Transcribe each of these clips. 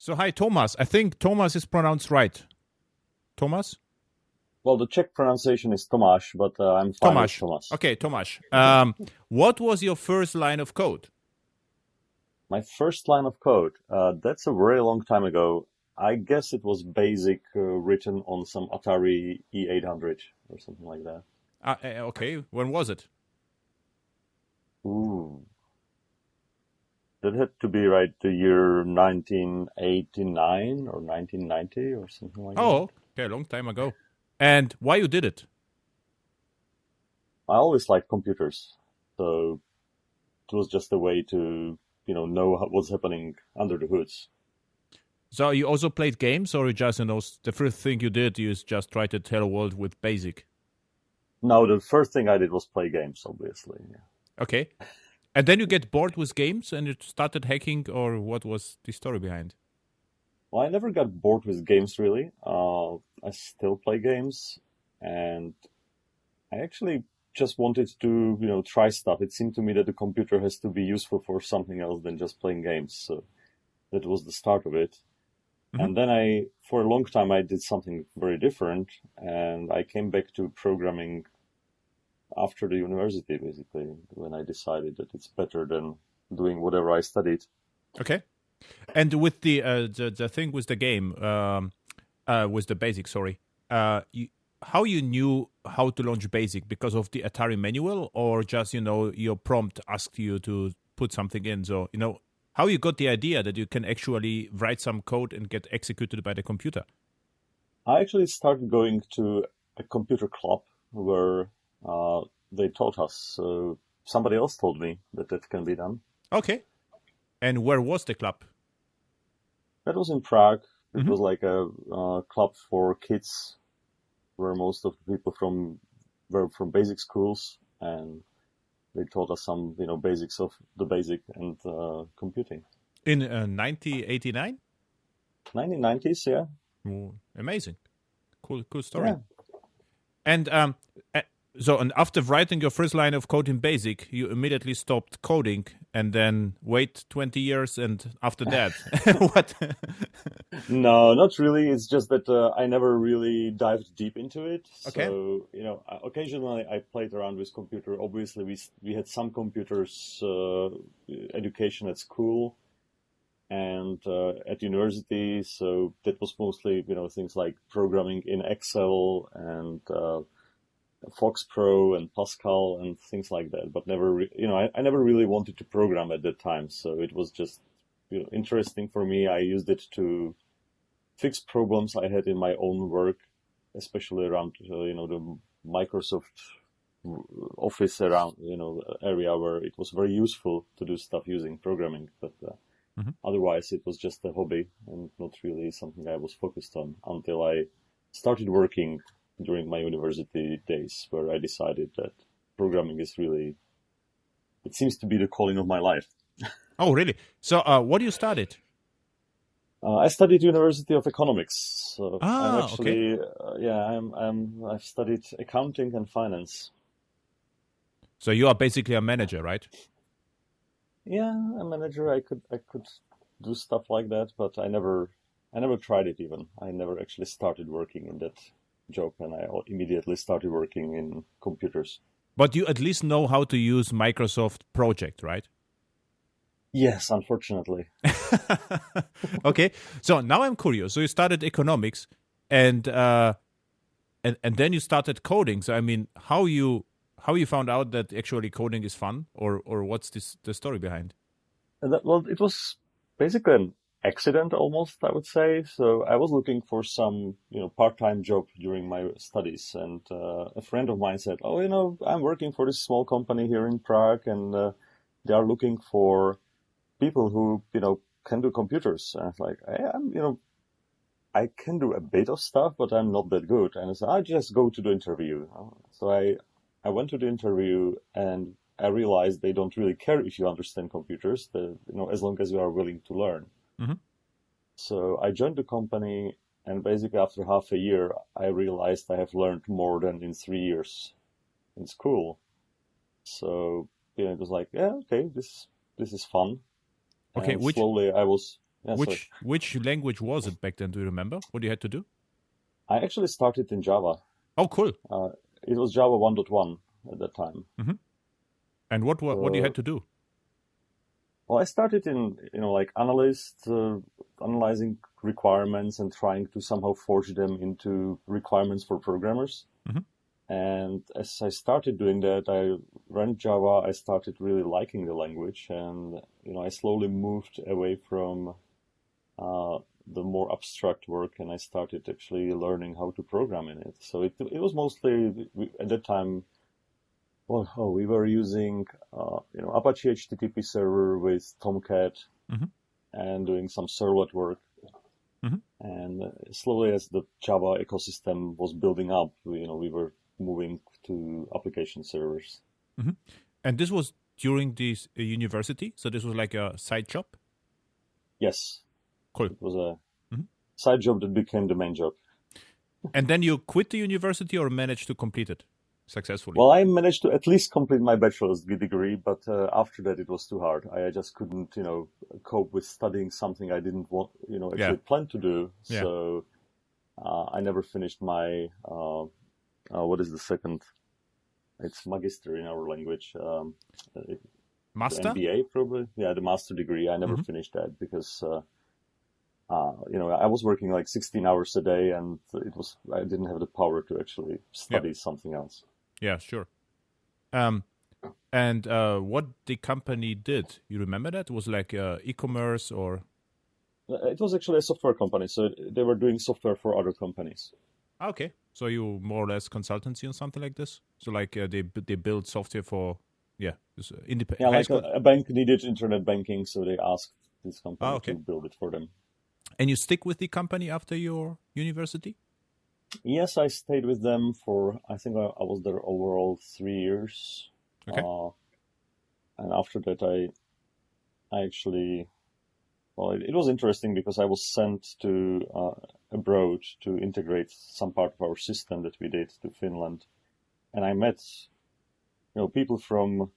So hi, Thomas. I think Thomas is pronounced right. Thomas? Well, the Czech pronunciation is Tomáš, but I'm fine with Thomas. Okay, Tomáš. What was your first line of code? My first line of code, that's a very long time ago. I guess it was BASIC written on some Atari E800 or something like that. Okay, when was it? Ooh. That had to be right the year 1989 or 1990 or something like that. Oh, okay, a long time ago. And why you did it? I always liked computers, so it was just a way to, know what's happening under the hoods. So you also played games, or you just, the first thing you did, you just tried to tell the world with BASIC? No, the first thing I did was play games, obviously. Yeah. Okay. And then you get bored with games and you started hacking, or what was the story behind? Well, I never got bored with games, really. I still play games, and I actually just wanted to, try stuff. It seemed to me that the computer has to be useful for something else than just playing games. So that was the start of it. Mm-hmm. And then for a long time, I did something very different, and I came back to programming after the university, basically, when I decided that it's better than doing whatever I studied. Okay. And with the thing with the game, with the BASIC, sorry, how you knew how to launch BASIC? Because of the Atari manual, or just, your prompt asked you to put something in? So, how you got the idea that you can actually write some code and get executed by the computer? I actually started going to a computer club where they taught us. So somebody else told me that can be done. Okay. And where was the club? That was in Prague. It was like a club for kids, where most of the people were from basic schools, and they taught us some, basics of the BASIC and computing. In 1989? 1990s, yeah. Oh, amazing. Cool story. Yeah. And and after writing your first line of code in BASIC, you immediately stopped coding and then wait 20 years, and after that, what? No, not really. It's just that I never really dived deep into it. Okay. So, occasionally I played around with computer. Obviously, we had some computers education at school and at university. So that was mostly, things like programming in Excel and Fox Pro and Pascal and things like that, but never, I never really wanted to program at that time. So it was just, interesting for me. I used it to fix problems I had in my own work, especially around, the Microsoft Office around, area where it was very useful to do stuff using programming. But otherwise, it was just a hobby and not really something I was focused on until I started working during my university days, where I decided that programming is really, it seems to be the calling of my life. Oh, really? So what do you studied? I studied University of Economics. So I'm actually, okay. I've studied accounting and finance. So you are basically a manager, right? Yeah, a manager. I could do stuff like that, but I never tried it even. I never actually started working in that job, and I immediately started working in computers. But you at least know how to use Microsoft Project, right? Yes, unfortunately. Okay, so now I'm curious. So you started economics, and then you started coding. So I mean, how you found out that actually coding is fun, or what's the story behind? Well, it was basically an accident almost, I would say. So I was looking for some, part-time job during my studies, and a friend of mine said, "Oh, I'm working for this small company here in Prague, and they are looking for people who, can do computers." And I was like, I can do a bit of stuff, but I'm not that good. And I said, I just go to the interview. So I went to the interview, and I realized they don't really care if you understand computers, as long as you are willing to learn. Mm-hmm. So I joined the company, and basically after half a year, I realized I have learned more than in 3 years in school. So, it was like, yeah, okay, this is fun. Okay, and slowly I was Yeah, sorry. Which language was it back then? Do you remember what you had to do? I actually started in Java. Oh, cool. It was Java 1.1 at that time. Mm-hmm. And what you had to do? Well, I started in, like analyst, analyzing requirements and trying to somehow forge them into requirements for programmers. Mm-hmm. And as I started doing that, I ran Java. I started really liking the language, and I slowly moved away from the more abstract work, and I started actually learning how to program in it. So it was mostly at that time. Well, we were using Apache HTTP server with Tomcat, mm-hmm. and doing some servlet work. Mm-hmm. And slowly, as the Java ecosystem was building up, we were moving to application servers. Mm-hmm. And this was during this university, so this was like a side job? Yes. Cool. It was a side job that became the main job. And then you quit the university or managed to complete it successfully? Well, I managed to at least complete my bachelor's degree, but after that it was too hard. I just couldn't, cope with studying something I didn't want, actually plan to do. Yeah. So I never finished my what is the second? It's magister in our language. Master? MBA, probably. Yeah, the master degree. I never finished that because, I was working like 16 hours a day, and I didn't have the power to actually study something else. Yeah, sure. And what the company did, you remember that? It was like e-commerce or? It was actually a software company, so they were doing software for other companies. Okay, so you more or less consultancy or something like this. So like they build software for independent. Yeah, like a bank needed internet banking, so they asked this company to build it for them. And you stick with the company after your university? Yes, I stayed with them for, I think I was there overall 3 years. Okay. And after that, I actually, well, it was interesting because I was sent to abroad to integrate some part of our system that we did to Finland. And I met, people from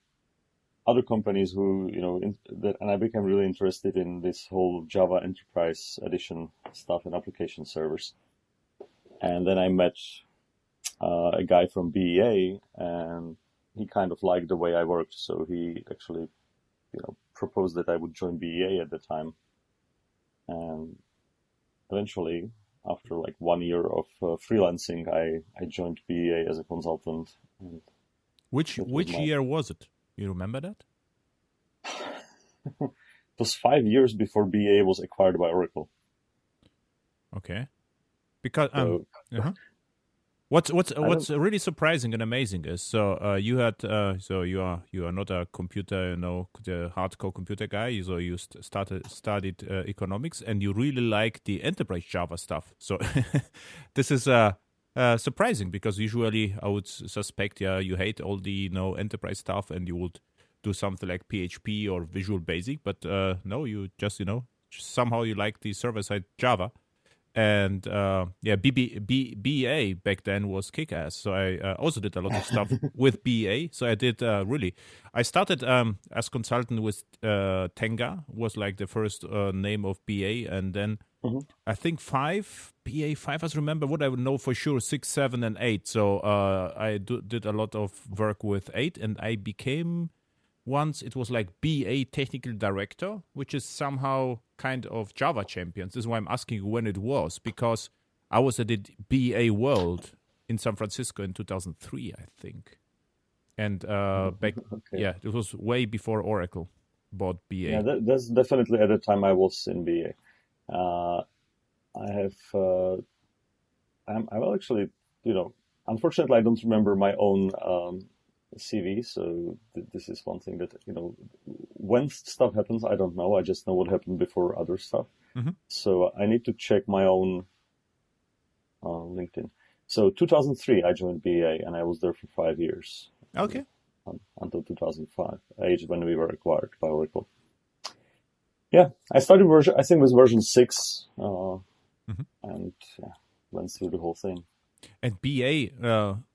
other companies who, and I became really interested in this whole Java Enterprise Edition stuff and application servers. And then I met a guy from BEA, and he kind of liked the way I worked. So he actually, proposed that I would join BEA at the time. And eventually, after like 1 year of freelancing, I joined BEA as a consultant. And which year was it? You remember that? It was 5 years before BEA was acquired by Oracle. Okay. Because what's really surprising and amazing is you had you are not a computer the hardcore computer guy, so you studied economics, and you really like the enterprise Java stuff. So this is surprising because usually I would suspect you hate all the enterprise stuff and you would do something like PHP or Visual Basic, but no, you just somehow you like the server side Java. And BA back then was kick-ass. So I also did a lot of stuff with BA. So I did I started as consultant with Tenga, was like the first name of BA. And then I think BA 5, I remember what I would know for sure, 6, 7, and 8. So I did a lot of work with 8, and I became... Once it was like BA technical director, which is somehow kind of Java champions. This is why I'm asking you when it was, because I was at the BA World in San Francisco in 2003, I think. And back, it was way before Oracle bought BA. Yeah, that's definitely at the time I was in BA. I'm actually, unfortunately I don't remember my own CV, so this is one thing that, when stuff happens, I don't know. I just know what happened before other stuff. So I need to check my own LinkedIn. So 2003, I joined BA, and I was there for 5 years. Okay. Until 2005, age when we were acquired by Oracle. Yeah, I started I think it was version 6, and went through the whole thing. And BA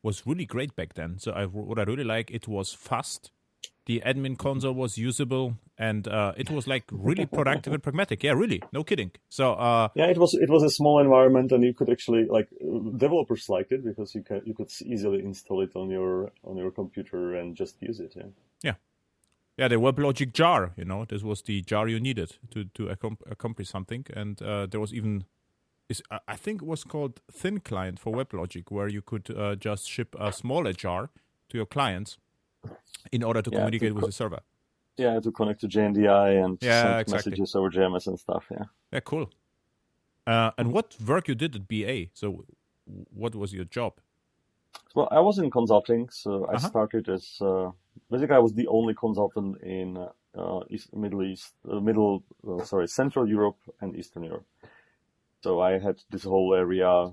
was really great back then. So what I really like, it was fast. The admin console was usable, and it was like really productive and pragmatic. Yeah, really, no kidding. So Yeah, it was a small environment, and you could actually developers liked it because you could easily install it on your computer and just use it. Yeah. yeah, the WebLogic jar. This was the jar you needed to accomplish something, and there was even. I think it was called Thin Client for WebLogic, where you could just ship a smaller jar to your clients in order to communicate with the server. Yeah, to connect to JNDI and send exactly. messages over JMS and stuff. Yeah. Yeah, cool. And what work you did at BA? So, what was your job? Well, I was in consulting, so I started as basically I was the only consultant in Central Europe and Eastern Europe. So I had this whole area.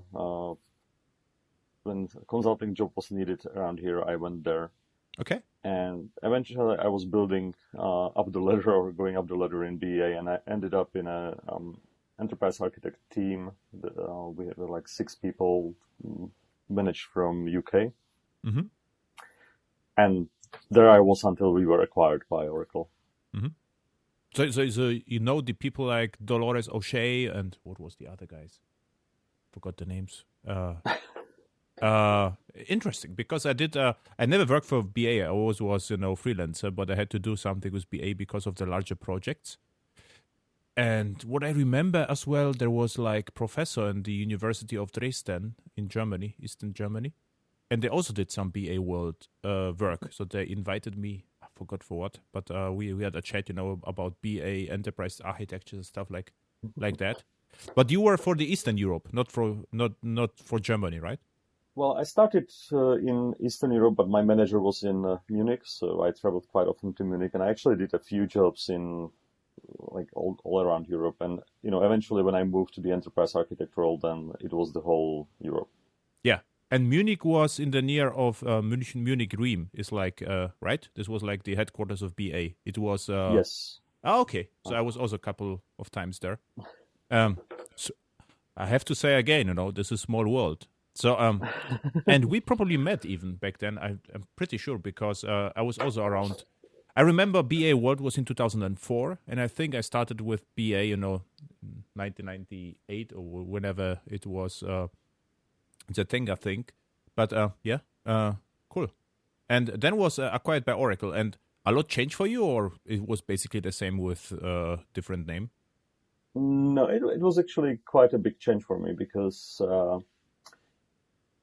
When a consulting job was needed around here, I went there. Okay. And eventually I was building up the ladder or going up the ladder in BA, and I ended up in a enterprise architect team. We had like 6 people managed from UK. Mm-hmm. And there I was until we were acquired by Oracle. Mm-hmm. So the people like Dolores O'Shea and what was the other guys? Forgot the names. Interesting, because I never worked for BA. I always was freelancer, but I had to do something with BA because of the larger projects. And what I remember as well, there was like professor in the University of Dresden in Germany, Eastern Germany, and they also did some BA world work. So they invited me. I forgot for what, but we had a chat, about BA enterprise architecture and stuff like that. But you were for the Eastern Europe, not for Germany, right? Well, I started in Eastern Europe, but my manager was in Munich, so I traveled quite often to Munich, and I actually did a few jobs in like all around Europe. And eventually, when I moved to the enterprise architect role, then it was the whole Europe. Yeah, and Munich was in the near of Munich Riem. Is like right. This was like the headquarters of BA. It was yes. Oh, okay, so I was also a couple of times there. So I have to say again, this is a small world. So, and we probably met even back then. I'm pretty sure because I was also around. I remember BA World was in 2004, and I think I started with BA, 1998 or whenever it was the thing, I think. But cool. And then was acquired by Oracle, and a lot changed for you, or it was basically the same with different name? No, it was actually quite a big change for me because.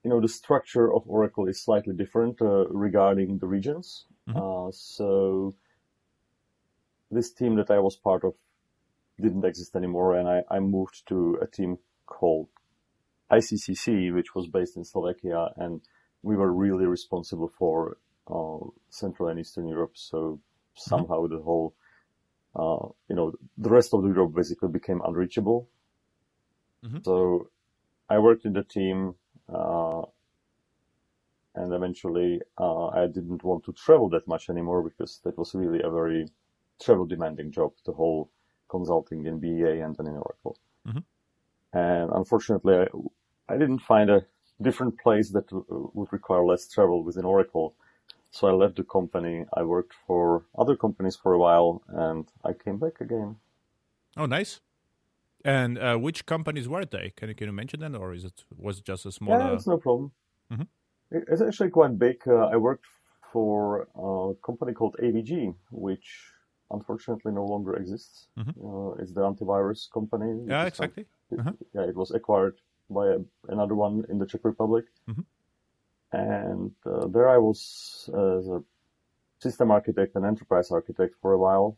The structure of Oracle is slightly different regarding the regions. Mm-hmm. So this team that I was part of didn't exist anymore, and I moved to a team called ICCC, which was based in Slovakia, and we were really responsible for Central and Eastern Europe. So somehow the whole, the rest of Europe basically became unreachable. Mm-hmm. So I worked in the team. And eventually, I didn't want to travel that much anymore because that was really a very travel demanding job, the whole consulting in BA and then in Oracle. Mm-hmm. And unfortunately, I didn't find a different place that would require less travel within Oracle. So I left the company. I worked for other companies for a while and I came back again. Oh, nice. And which companies were they? Can you mention them, or was it just a small? Yeah, it's no problem. Mm-hmm. It's actually quite big. I worked for a company called AVG, which unfortunately no longer exists. Mm-hmm. It's the antivirus company. Yeah, exactly. It was acquired by another one in the Czech Republic. Mm-hmm. And there I was as a system architect and enterprise architect for a while.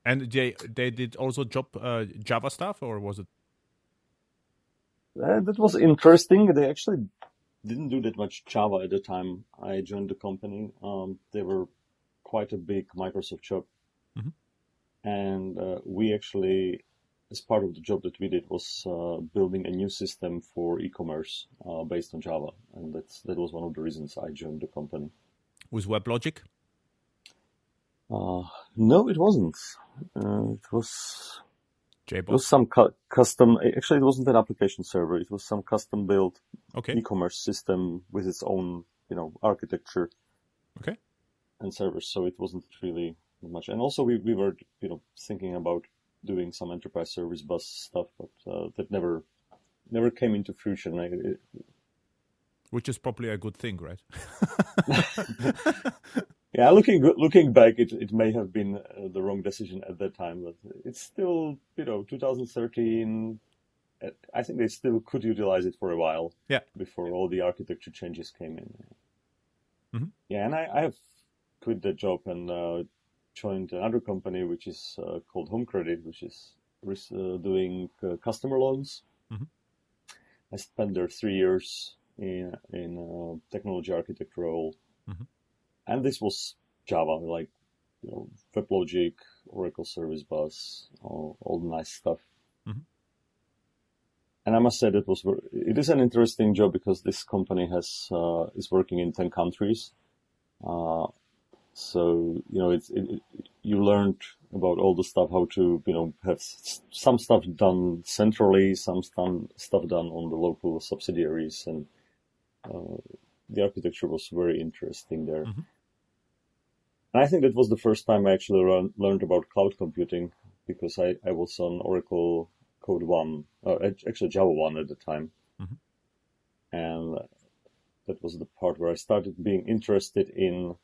And they did also Java stuff, or was it? That was interesting. They actually didn't do that much Java at the time I joined the company. They were quite a big Microsoft shop. Mm-hmm. And we actually, as part of the job that we did, was building a new system for e-commerce based on Java. And that was one of the reasons I joined the company. Was WebLogic? No, it wasn't. It was JBoss? It was some custom. Actually, it wasn't an application server. It was some custom built e-commerce system with its own, architecture. Okay. servers, so it wasn't really much. And also we were thinking about doing some enterprise service bus stuff, but that never came into fruition. Which is probably a good thing, right? Yeah, looking back, it may have been the wrong decision at that time, but it's still 2013. I think they still could utilize it for a while. Yeah. Before all the architecture changes came in. Mm-hmm. Yeah, and I have quit that job and joined another company which is called Home Credit, which is doing customer loans. Mm-hmm. I spent there 3 years in a technology architect role. Mm-hmm. And this was Java, like WebLogic, Oracle Service Bus, all the nice stuff. Mm-hmm. And I must say it is an interesting job because this company is working in 10 countries. So you learned about all the stuff, how to have some stuff done centrally, some stuff done on the local subsidiaries, and the architecture was very interesting there. Mm-hmm. And I think that was the first time I actually learned about cloud computing, because I was on Oracle Code 1, actually Java 1 at the time. Mm-hmm. And that was the part where I started being interested in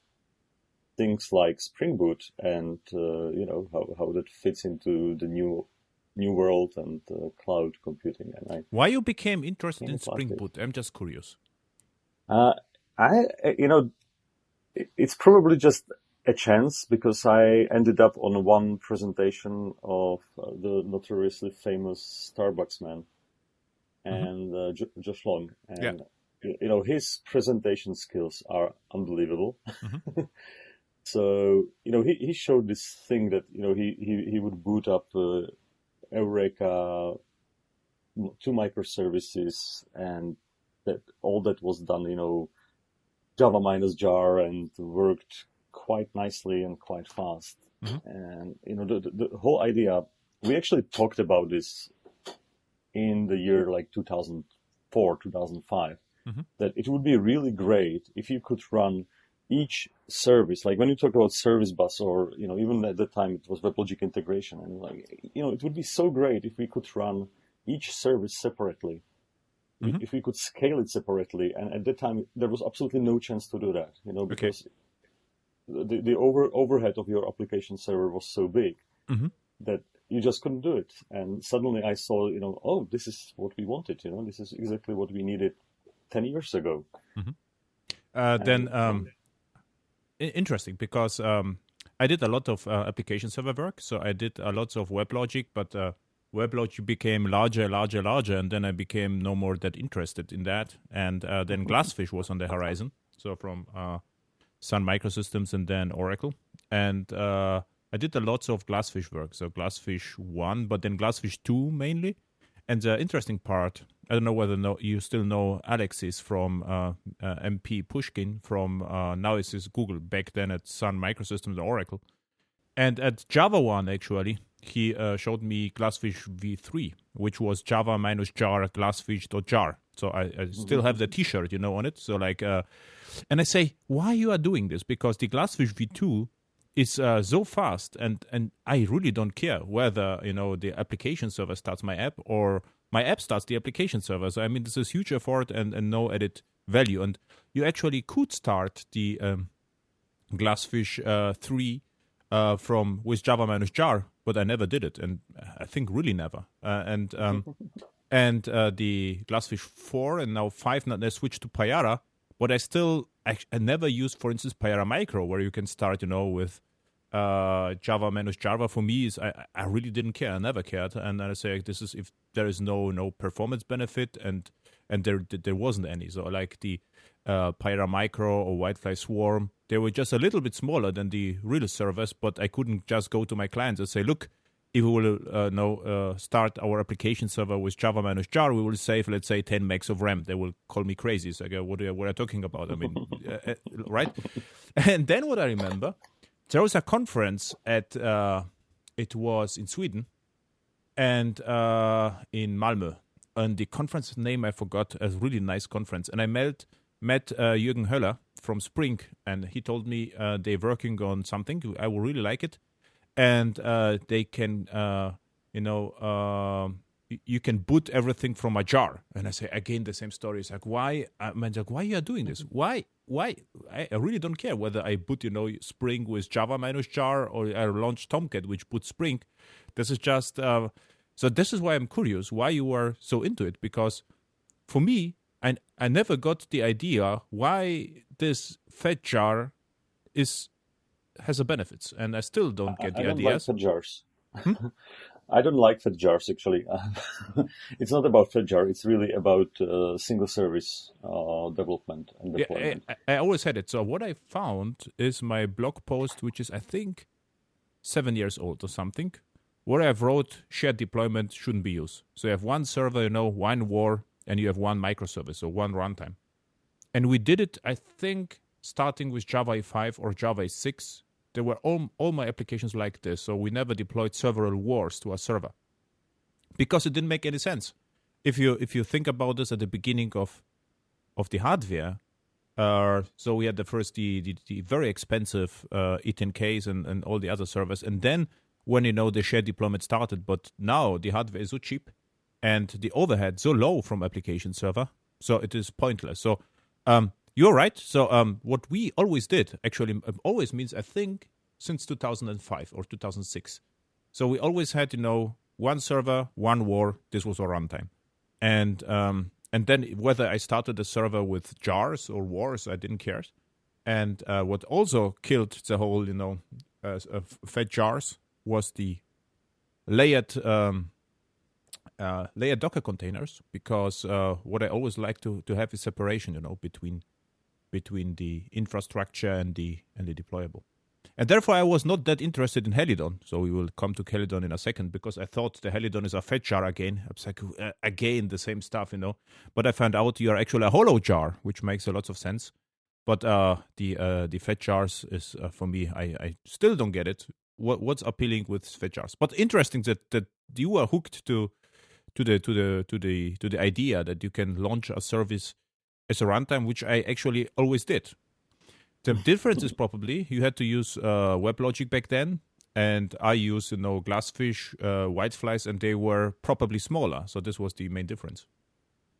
things like Spring Boot and, how that fits into the new world and cloud computing. And why you became interested in Spring Boot? I'm just curious. It's probably just a chance, because I ended up on one presentation of the notoriously famous Starbucks man and Josh Long, and his presentation skills are unbelievable. Mm-hmm. So he showed this thing that he would boot up Eureka 2 microservices, and that all that was done Java minus jar, and worked quite nicely and quite fast. Mm-hmm. And the whole idea, we actually talked about this in the year like 2004, 2005, mm-hmm. that it would be really great if you could run each service, like when you talk about service bus, or even at the time it was WebLogic integration, and it would be so great if we could run each service separately. Mm-hmm. If we could scale it separately. And at that time there was absolutely no chance to do that, because the overhead of your application server was so big mm-hmm. that you just couldn't do it. And suddenly I saw, oh, this is what we wanted, this is exactly what we needed 10 years ago. Mm-hmm. Interesting, because I did a lot of application server work. So I did a lot of WebLogic, but WebLogic became larger, and then I became no more that interested in that. And then Glassfish was on the horizon. So from Sun Microsystems and then Oracle. And I did a lot of Glassfish work. So Glassfish 1, but then Glassfish 2 mainly. And the interesting part, I don't know whether you still know Alexis from MP Pushkin from now it's Google, back then at Sun Microsystems and Oracle. And at Java 1, actually, he showed me Glassfish v3, which was Java minus jar glassfish.jar. So I still have the t-shirt, on it. So and I say, why you are doing this? Because the Glassfish v2 is so fast, and I really don't care whether, the application server starts my app or my app starts the application server. So, I mean, this is huge effort and no added value. And you actually could start the Glassfish 3 with Java minus jar, but I never did it, and I think really never. And the Glassfish 4 and now 5, now they switched to Payara, but I never used, for instance, Payara Micro, where you can start, with Java minus Java. For me, I really didn't care. I never cared, and I say this is if there is no performance benefit, and there wasn't any. So like the Payara Micro or Whitefly Swarm, they were just a little bit smaller than the real servers, but I couldn't just go to my clients and say, look, if we will start our application server with Java minus jar, we will save, let's say, 10 megs of RAM. They will call me crazy. So I go, what are you talking about? I mean, right? And then what I remember, there was a conference it was in Sweden and in Malmö. And the conference name I forgot, a really nice conference. And I met met Jürgen Höller from Spring, and he told me they're working on something. I will really like it, and they can, you can boot everything from a jar. And I say again the same story. It's like, why? I'm like, why you are doing this? Why? I really don't care whether I boot Spring with Java minus jar or I launch Tomcat which boots Spring. This is just so. This is why I'm curious why you were so into it, because for me, I never got the idea why this FatJAR has a benefits, and I still don't get the ideas. I don't like FatJARs. I don't like FatJARs actually. It's not about FatJAR. It's really about single service development and deployment. Yeah, I always had it. So what I found is my blog post, which is I think 7 years old or something, where I've wrote shared deployment shouldn't be used. So you have one server, one war, and you have one microservice, so one runtime. And we did it, I think, starting with Java 5 or Java 6. There were all my applications like this, so we never deployed several wars to a server because it didn't make any sense. If you think about this at the beginning of the hardware, so we had the very expensive E10Ks and all the other servers, and then when the shared deployment started, but now the hardware is so cheap and the overhead so low from application server, so it is pointless. So you're right. So what we always did, actually, always means I think since 2005 or 2006. So we always had one server, one war. This was our runtime, and then whether I started the server with jars or wars, I didn't care. And what also killed the whole FatJARs was the layered Docker containers, because what I always like to have is separation, between the infrastructure and the deployable. And therefore, I was not that interested in Helidon. So we will come to Helidon in a second, because I thought the Helidon is a FatJAR again. I was like, again, the same stuff, But I found out you are actually a hollow jar, which makes a lot of sense. But the FatJARs is, for me, I still don't get it. What's appealing with FatJARs? But interesting that you are hooked to the idea that you can launch a service as a runtime, which I actually always did. The difference is probably you had to use WebLogic back then, and I used Glassfish, Whiteflies, and they were probably smaller. So this was the main difference.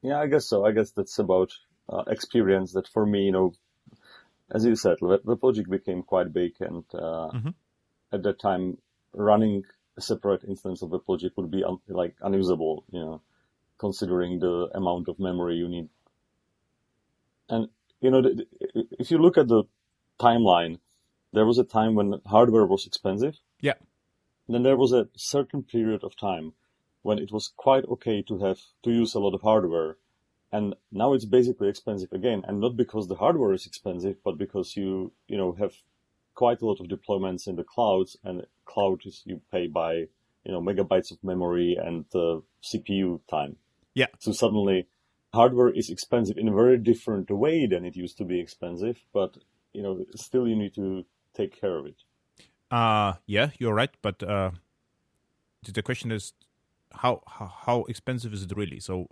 Yeah, I guess so. I guess that's about experience. That for me, as you said, WebLogic became quite big, and at that time, running a separate instance of WebLogic would be unusable, considering the amount of memory you need. And, if you look at the timeline, there was a time when hardware was expensive. Yeah. Then there was a certain period of time when it was quite okay to use a lot of hardware. And now it's basically expensive again. And not because the hardware is expensive, but because you have quite a lot of deployments in the clouds, and cloud is you pay by, megabytes of memory and CPU time. Yeah. So suddenly hardware is expensive in a very different way than it used to be expensive, but still you need to take care of it. Yeah, you're right. But the question is, how expensive is it really? So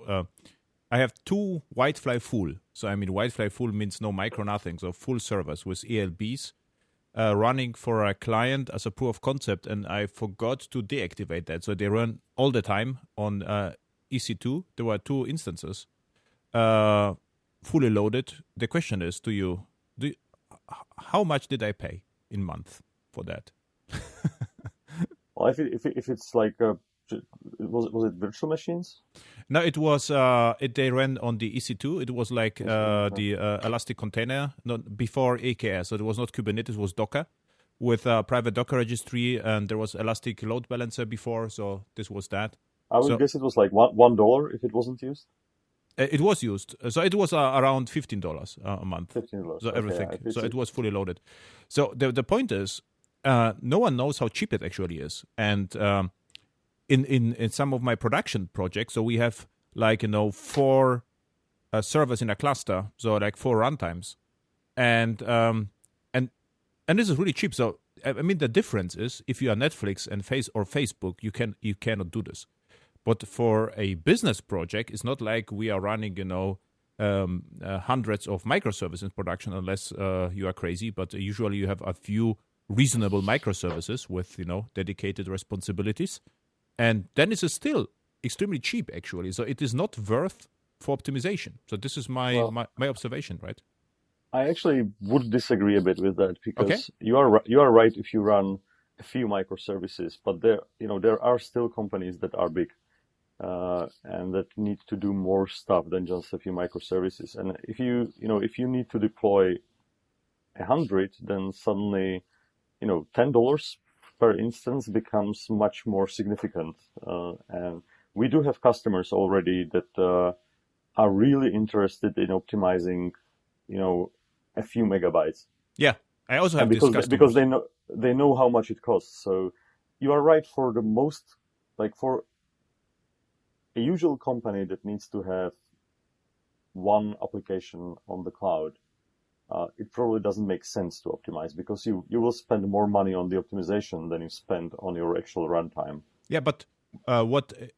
I have two Whitefly full. So Whitefly full means no micro nothing. So full servers with ELBs running for a client as a proof of concept, and I forgot to deactivate that. So they run all the time on EC2. There were two instances. Fully loaded. The question is, how much did I pay in month for that? Well, if it's like was it virtual machines? No, it was. They ran on the EC2. It was like the Elastic container, not before AKS. So it was not Kubernetes. It was Docker with a private Docker registry, and there was Elastic load balancer before. So this was that. I would guess it was like $1 if it wasn't used. It was used, so it was around $15 a month. $15. So everything. Okay, so it was fully loaded. So the point is, no one knows how cheap it actually is. And in some of my production projects, so we have 4 servers in a cluster, so like 4 runtimes, and this is really cheap. So the difference is if you are Netflix and Facebook, you cannot do this. But for a business project, it's not like we are running, hundreds of microservices in production unless you are crazy. But usually you have a few reasonable microservices with dedicated responsibilities, and then it's still extremely cheap actually. So it is not worth for optimization. So this is my observation, right? I actually would disagree a bit with that, because Okay. you are right if you run a few microservices, but there are still companies that are big and that need to do more stuff than just a few microservices. And if you need to deploy 100, then suddenly $10 per instance becomes much more significant. And we do have customers already that are really interested in optimizing, a few megabytes. Yeah, I also have And this customers. because they know how much it costs. So you are right, for the most, like for a usual company that needs to have one application on the cloud, it probably doesn't make sense to optimize, because you will spend more money on the optimization than you spend on your actual runtime. Yeah, but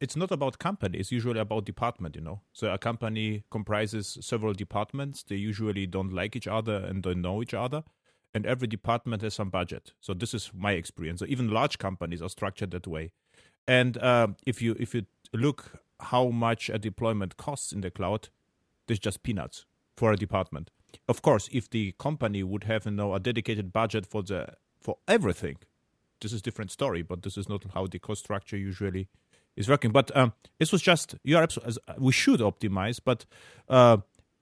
it's not about company. It's usually about department, So a company comprises several departments. They usually don't like each other and don't know each other. And every department has some budget. So this is my experience. So even large companies are structured that way. And if you look how much a deployment costs in the cloud, there's just peanuts for a department. Of course, if the company would have a dedicated budget for everything, this is a different story, but this is not how the cost structure usually is working. But this was just, we should optimize, but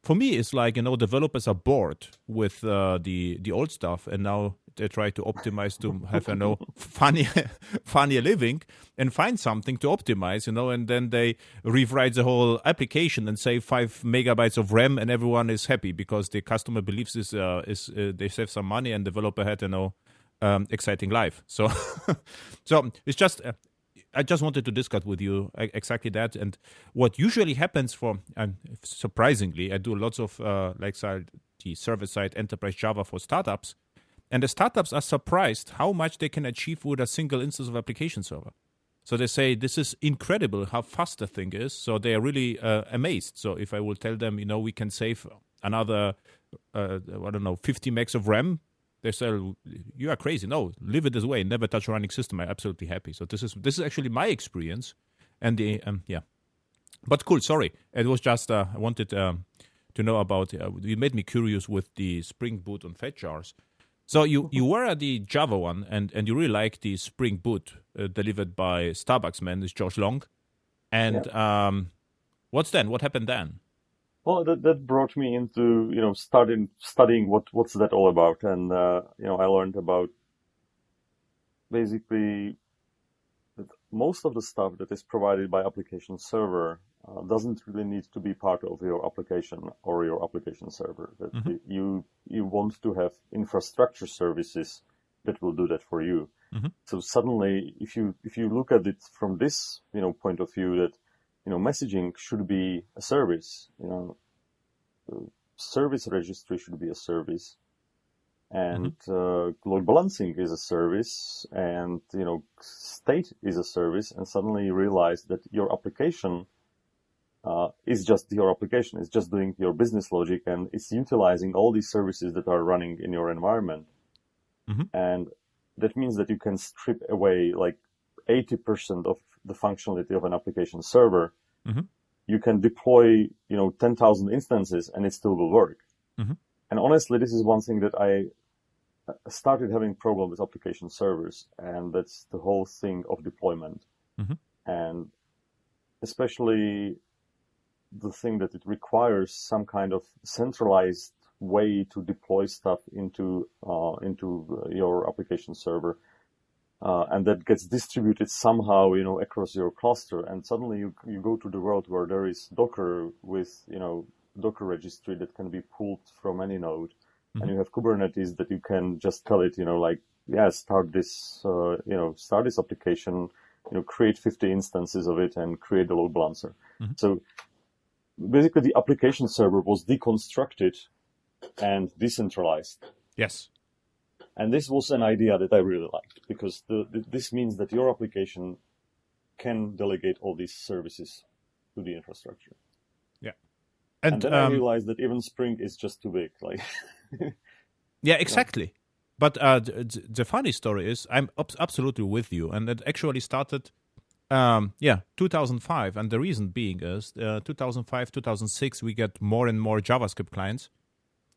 for me, it's like, developers are bored with the old stuff, and now they try to optimize to have, funnier living and find something to optimize, and then they rewrite the whole application and save 5 megabytes of RAM, and everyone is happy because the customer believes this is they save some money and developer had, exciting life. So, so it's just. I just wanted to discuss with you exactly that, and what usually happens surprisingly, I do lots of the server-side enterprise Java for startups, and the startups are surprised how much they can achieve with a single instance of application server. So they say, this is incredible how fast the thing is. So they are really amazed. So if I will tell them, we can save another, 50 megs of RAM, they say, you are crazy. No, leave it this way. Never touch a running system. I'm absolutely happy. So this is actually my experience. And yeah. But cool, sorry. It was just, I wanted to know about, you made me curious with the Spring Boot on FatJARs. So you were at the Java one, and you really like the Spring Boot delivered by Starbucks man, this Josh Long. And Yeah. What happened then? Well, that brought me into, studying what's that all about. And, I learned about basically that most of the stuff that is provided by application server doesn't really need to be part of your application or your application server. That you want to have infrastructure services that will do that for you. Mm-hmm. So suddenly, if you look at it from this, point of view, that messaging should be a service. Service registry should be a service, and load balancing is a service, and state is a service. And suddenly you realize that your application is just your application. It's just doing your business logic, and it's utilizing all these services that are running in your environment. And that means that you can strip away like 80% of the functionality of an application server. You can deploy, 10,000 instances and it still will work. And honestly, this is one thing that I started having problem with application servers, and that's the whole thing of deployment. And especially the thing that it requires some kind of centralized way to deploy stuff into your application server. And that gets distributed somehow, across your cluster. And suddenly you go to the world where there is Docker with, Docker registry that can be pulled from any node. And you have Kubernetes that you can just tell it, start this application, create 50 instances of it and create a load balancer. So basically the application server was deconstructed and decentralized. Yes. And this was an idea that I really liked, because this means that your application can delegate all these services to the infrastructure. Yeah. And then I realized that even Spring is just too big. Like, yeah, exactly. But the funny story is, I'm absolutely with you, and it actually started, 2005, and the reason being is 2005, 2006, we get more and more JavaScript clients,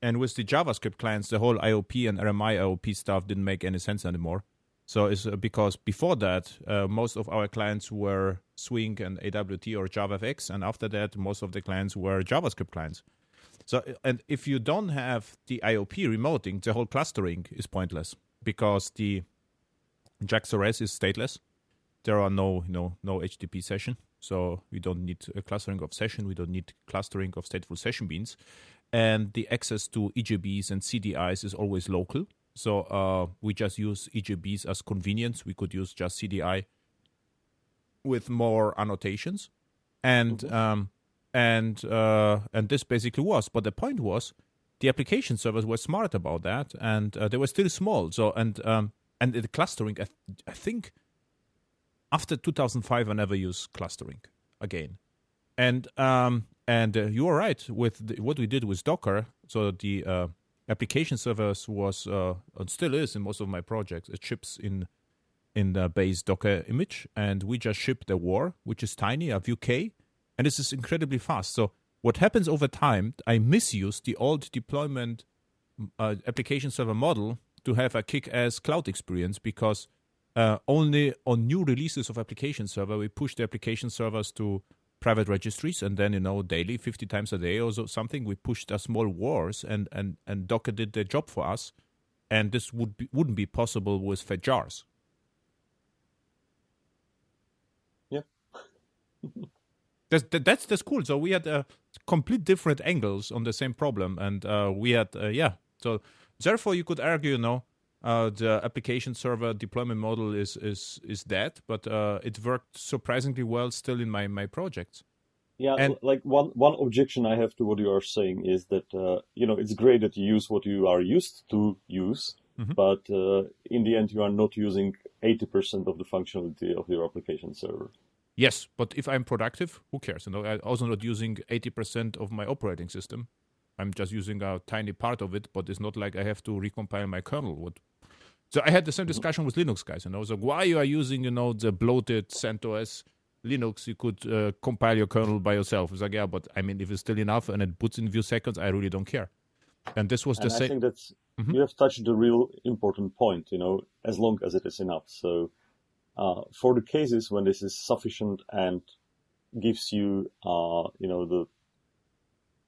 and with the JavaScript clients, the whole IOP and RMI IOP stuff didn't make any sense anymore. So it's because before that, most of our clients were Swing and AWT or JavaFX, and after that, most of the clients were JavaScript clients. So, and if you don't have the IOP remoting, the whole clustering is pointless because the JAX-RS is stateless. There are no HTTP session, so we don't need a clustering of session. We don't need clustering of stateful session beans, and the access to EJBs and CDIs is always local. So we just use EJBs as convenience. We could use just CDI with more annotations, and this basically was. But the point was, the application servers were smart about that, and they were still small. So and the clustering, I think, after 2005, I never used clustering again. And you are right with what we did with Docker. So the application servers was and still is in most of my projects. It ships in the base Docker image, and we just ship the WAR, which is tiny, a VK, and this is incredibly fast. So what happens over time, I misuse the old deployment application server model to have a kick-ass cloud experience, because only on new releases of application server, we push the application servers to private registries, and then, daily, 50 times a day or something, we pushed a small wars, and Docker did the job for us, and this wouldn't be possible with FatJARs. Yeah. That's cool. So we had complete different angles on the same problem, and we had So therefore, you could argue, the application server deployment model is dead, but it worked surprisingly well still in my projects. Yeah, and like one objection I have to what you are saying is that it's great that you use what you are used to use, but in the end you are not using 80% of the functionality of your application server. Yes, but if I'm productive, who cares? I'm also not using 80% of my operating system. I'm just using a tiny part of it, but it's not like I have to recompile my kernel. So I had the same discussion with Linux guys, and I was like, why you are using, the bloated CentOS Linux? You could compile your kernel by yourself. It's like, yeah, but I mean, if it's still enough and it boots in a few seconds, I really don't care. And this was the same. I think that's, you have touched the real important point, as long as it is enough. So for the cases when this is sufficient and gives you, the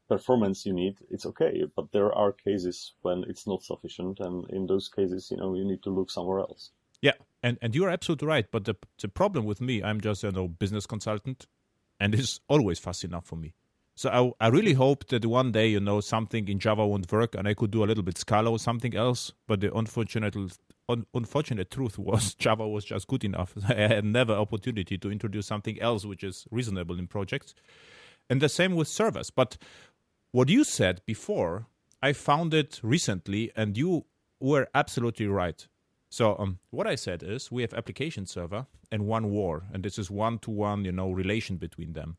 performance you need, it's okay. But there are cases when it's not sufficient, and in those cases, you need to look somewhere else. Yeah, and you're absolutely right. But the problem with me, I'm just a business consultant, and it's always fast enough for me. So I really hope that one day, something in Java won't work, and I could do a little bit Scala or something else. But the unfortunate truth was Java was just good enough. I had never opportunity to introduce something else which is reasonable in projects. And the same with servers. But what you said before, I found it recently, and you were absolutely right. So what I said is, we have application server and one WAR, and this is one-to-one, relation between them.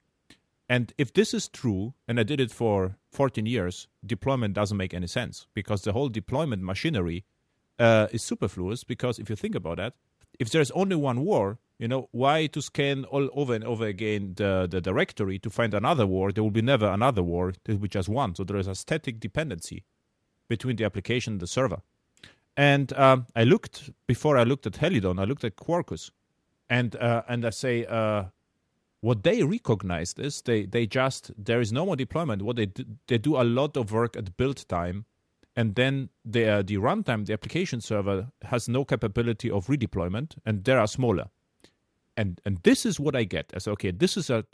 And if this is true, and I did it for 14 years, deployment doesn't make any sense, because the whole deployment machinery is superfluous. Because if you think about that, if there's only one WAR, why to scan all over and over again the directory to find another WAR? There will be never another WAR. There will be just one. So there is a static dependency between the application and the server. And before I looked at Helidon, I looked at Quarkus, and I say what they recognized is there is no more deployment. What they do a lot of work at build time, and then the runtime, the application server, has no capability of redeployment, and they are smaller. And this is what I get. I say, okay, this is a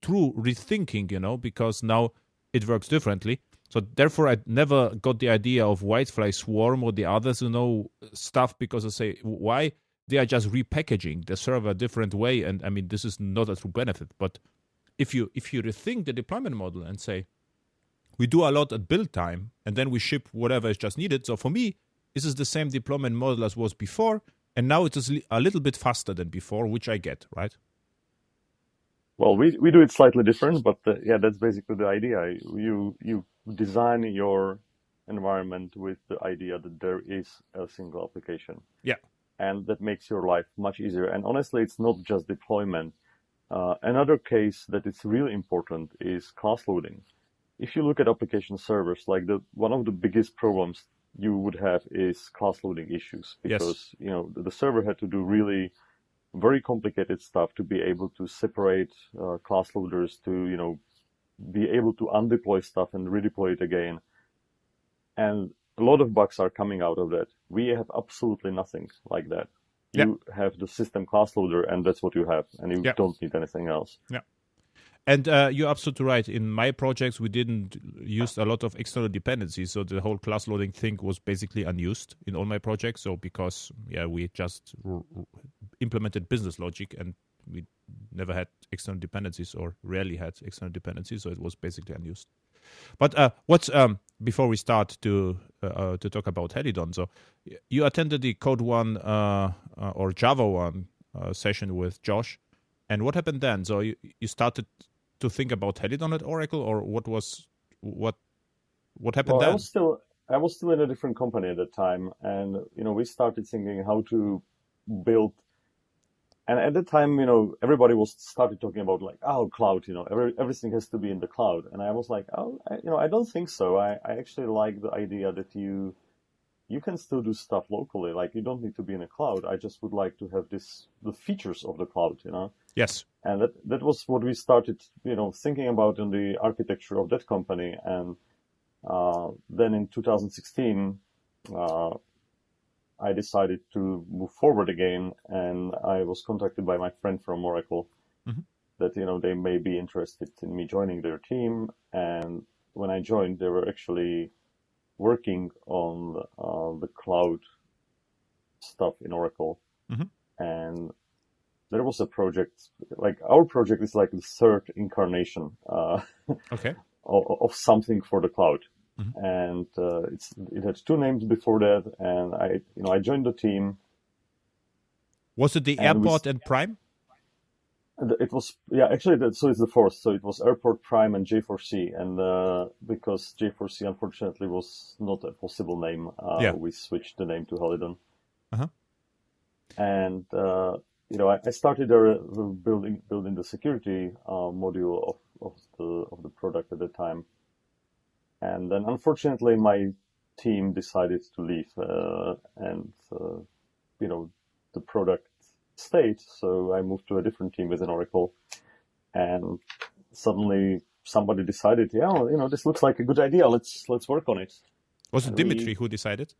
true rethinking, because now it works differently. So therefore, I never got the idea of Whitefly Swarm or the others, stuff, because I say, why? They are just repackaging the server a different way. And I mean, this is not a true benefit. But if you rethink the deployment model and say, we do a lot at build time, and then we ship whatever is just needed. So for me, this is the same deployment model as was before. And now it is a little bit faster than before, which I get, right? Well, we do it slightly different, but yeah, that's basically the idea. You design your environment with the idea that there is a single application, Yeah. and that makes your life much easier. And honestly, it's not just deployment. Another case that is really important is class loading. If you look at application servers, like the one of the biggest problems you would have is class loading issues Yes. because the server had to do really very complicated stuff to be able to separate class loaders to be able to undeploy stuff and redeploy it again. And a lot of bugs are coming out of that. We have absolutely nothing like that. Yeah. You have the system class loader, and that's what you have, and you Yeah. don't need anything else. Yeah. And you're absolutely right. In my projects, we didn't use a lot of external dependencies, so the whole class loading thing was basically unused in all my projects. So because we just implemented business logic, and we never had external dependencies or rarely had external dependencies, so it was basically unused. But what's before we start to talk about Helidon? So you attended the Code One or Java One session with Josh, and what happened then? So you started to think about Helidon at Oracle, or what happened Well, then? I was still in a different company at the time, and we started thinking how to build. And at the time, everybody was started talking about like, oh, cloud, everything has to be in the cloud. And I was like, oh, I don't think so. I actually like the idea that you can still do stuff locally. Like you don't need to be in a cloud. I just would like to have the features of the cloud, Yes. And that was what we started, thinking about in the architecture of that company. And then in 2016, I decided to move forward again, and I was contacted by my friend from Oracle that they may be interested in me joining their team. And when I joined, they were actually working on the cloud stuff in Oracle, and there was a project. Like our project is like the third incarnation Okay. of something for the cloud. And it had two names before that, and I joined the team. Was it the Airport and Prime? It was actually so it's the fourth. So it was Airport, Prime, and J4C, and because J4C unfortunately was not a possible name, we switched the name to Helidon. And I started there building the security module of the product at the time. And then, unfortunately, my team decided to leave, and the product stayed. So I moved to a different team within Oracle, and suddenly somebody decided, this looks like a good idea. Let's work on it. Was it Dimitri who decided?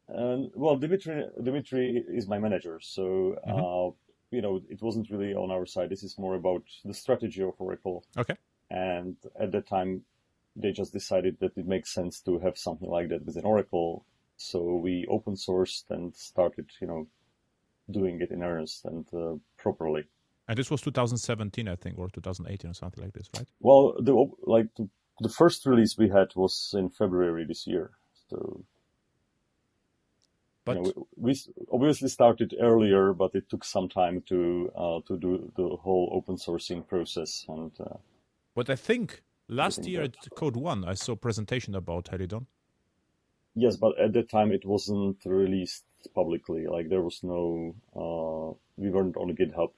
Well, Dimitri is my manager, so it wasn't really on our side. This is more about the strategy of Oracle. Okay. And at that time, they just decided that it makes sense to have something like that within Oracle. So we open sourced and started, doing it in earnest and properly. And this was 2017, I think, or 2018 or something like this, right? Well, the first release we had was in February this year. So, but we obviously started earlier, but it took some time to do the whole open sourcing process. And but I think last year at Code One, I saw a presentation about Helidon. Yes, but at that time it wasn't released publicly. Like there was no, we weren't on GitHub,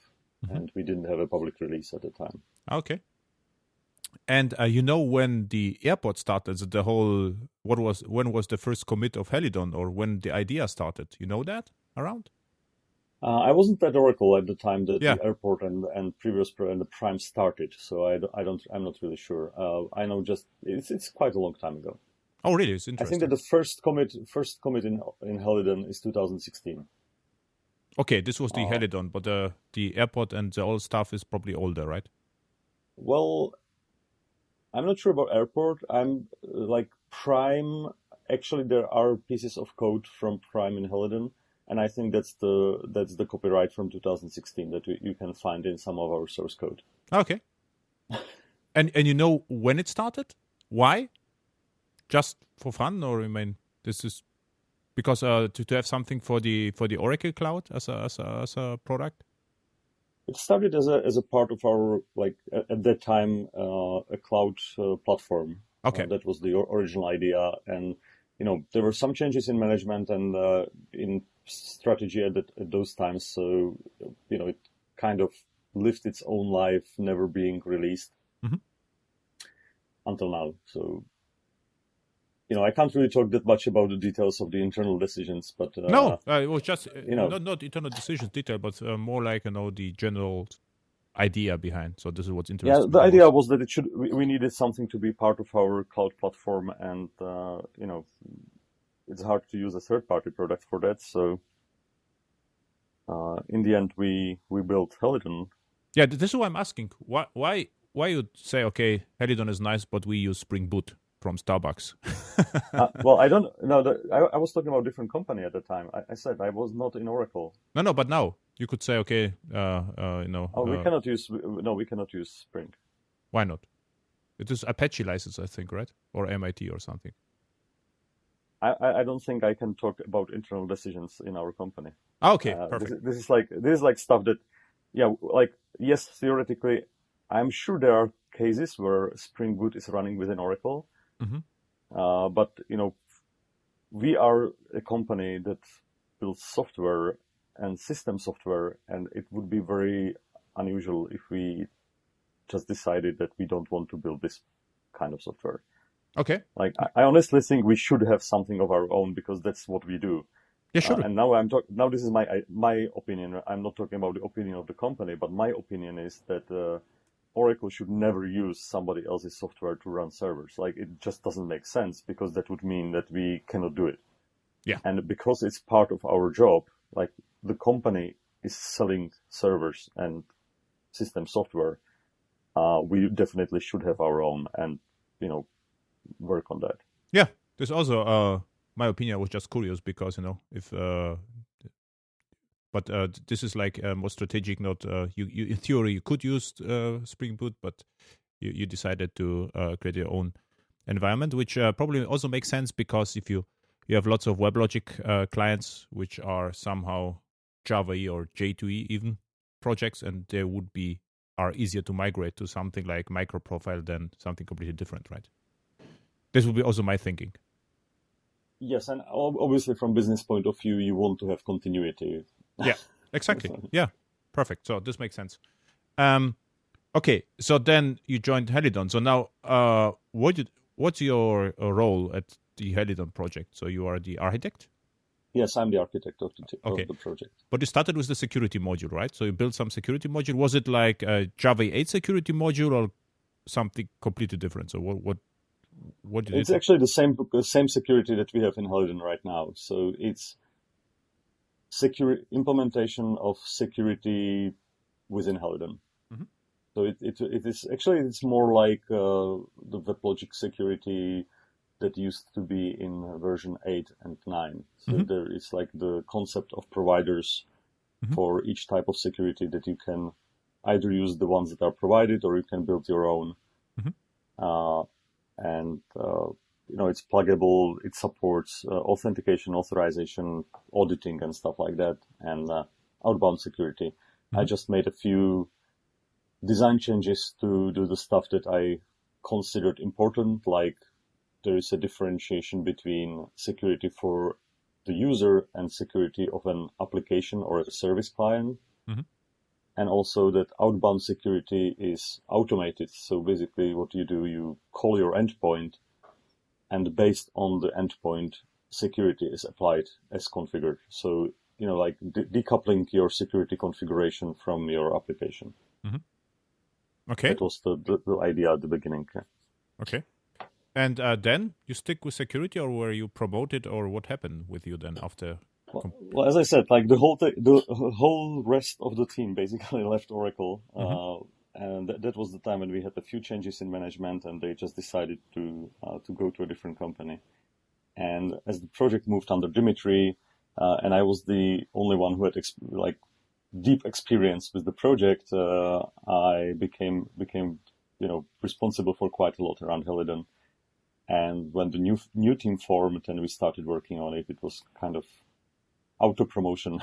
and we didn't have a public release at the time. Okay. And when the airport started, the whole when was the first commit of Helidon, or when the idea started? You know that around? I wasn't at Oracle at the time that the airport and previous and the Prime started, so I'm not really sure. I know just it's quite a long time ago. Oh, really? It's interesting. I think that the first commit in Helidon is 2016. Okay, this was the Helidon, but the airport and the old stuff is probably older, right? Well, I'm not sure about airport. I'm like Prime. Actually, there are pieces of code from Prime in Helidon. And I think that's the copyright from 2016 that you can find in some of our source code. Okay. And you know when it started? Why? Just for fun, or this is because to have something for the Oracle Cloud as a product? It started as a part of our, like, at that time, a cloud platform. Okay. That was the original idea. And, there were some changes in management and in strategy at those times. So, it kind of lived its own life, never being released until now. So, I can't really talk that much about the details of the internal decisions, but no, it was just not internal decisions detail, but more like the general idea behind. So this is what's interesting. Yeah, the idea was that we needed something to be part of our cloud platform, and it's hard to use a third-party product for that. So in the end, we built Helidon. Yeah, this is what I'm asking. Why you say, okay, Helidon is nice, but we use Spring Boot from Starbucks? Well, I don't know. I was talking about a different company at the time. I said I was not in Oracle. No, but now you could say, okay, we cannot use. No, we cannot use Spring. Why not? It is Apache license, I think, right? Or MIT or something. I don't think I can talk about internal decisions in our company. Okay, perfect. This is like stuff that, yes, theoretically, I'm sure there are cases where Spring Boot is running within Oracle. But we are a company that builds software and system software, and it would be very unusual if we just decided that we don't want to build this kind of software. Okay. Like, I honestly think we should have something of our own, because that's what we do. Yeah, sure. And now now this is my opinion. I'm not talking about the opinion of the company, but my opinion is that Oracle should never use somebody else's software to run servers. Like, it just doesn't make sense, because that would mean that we cannot do it. Yeah. And because it's part of our job, like, the company is selling servers and system software, we definitely should have our own and, work on that. Yeah. There's also, my opinion, I was just curious because, if, but this is like more strategic. Not you in theory you could use Spring Boot, but you decided to create your own environment, which probably also makes sense, because if you have lots of WebLogic clients which are somehow Java-y or J2E even projects, and they are easier to migrate to something like microprofile than something completely different, right? This would be also my thinking. Yes, and obviously from business point of view, you want to have continuity. Yeah, exactly. Yeah, perfect. So this makes sense. Okay, so then you joined Helidon. So now, what's your role at the Helidon project? So you are the architect? Yes, I'm the architect of the project. But you started with the security module, right? So you built some security module. Was it like a Java 8 security module or something completely different? So what did it's actually the same security that we have in Helidon right now. So it's implementation of security within Helidon. So it's more like the WebLogic security that used to be in version 8 and 9. So there is like the concept of providers for each type of security, that you can either use the ones that are provided or you can build your own. It's pluggable. It supports authentication, authorization, auditing, and stuff like that, and outbound security. I just made a few design changes to do the stuff that I considered important, like there is a differentiation between security for the user and security of an application or a service client. And also that outbound security is automated. So basically what you do, you call your endpoint, and based on the endpoint, security is applied as configured. So, like decoupling your security configuration from your application. Okay. That was the idea at the beginning. Okay. And then you stick with security, or were you promoted, or what happened with you then after? Well, as I said, like the whole rest of the team basically left Oracle, and that was the time when we had a few changes in management, and they just decided to go to a different company. And as the project moved under Dimitri, and I was the only one who had deep experience with the project, I became responsible for quite a lot around Helidon. And when the new team formed and we started working on it, it was kind of auto promotion.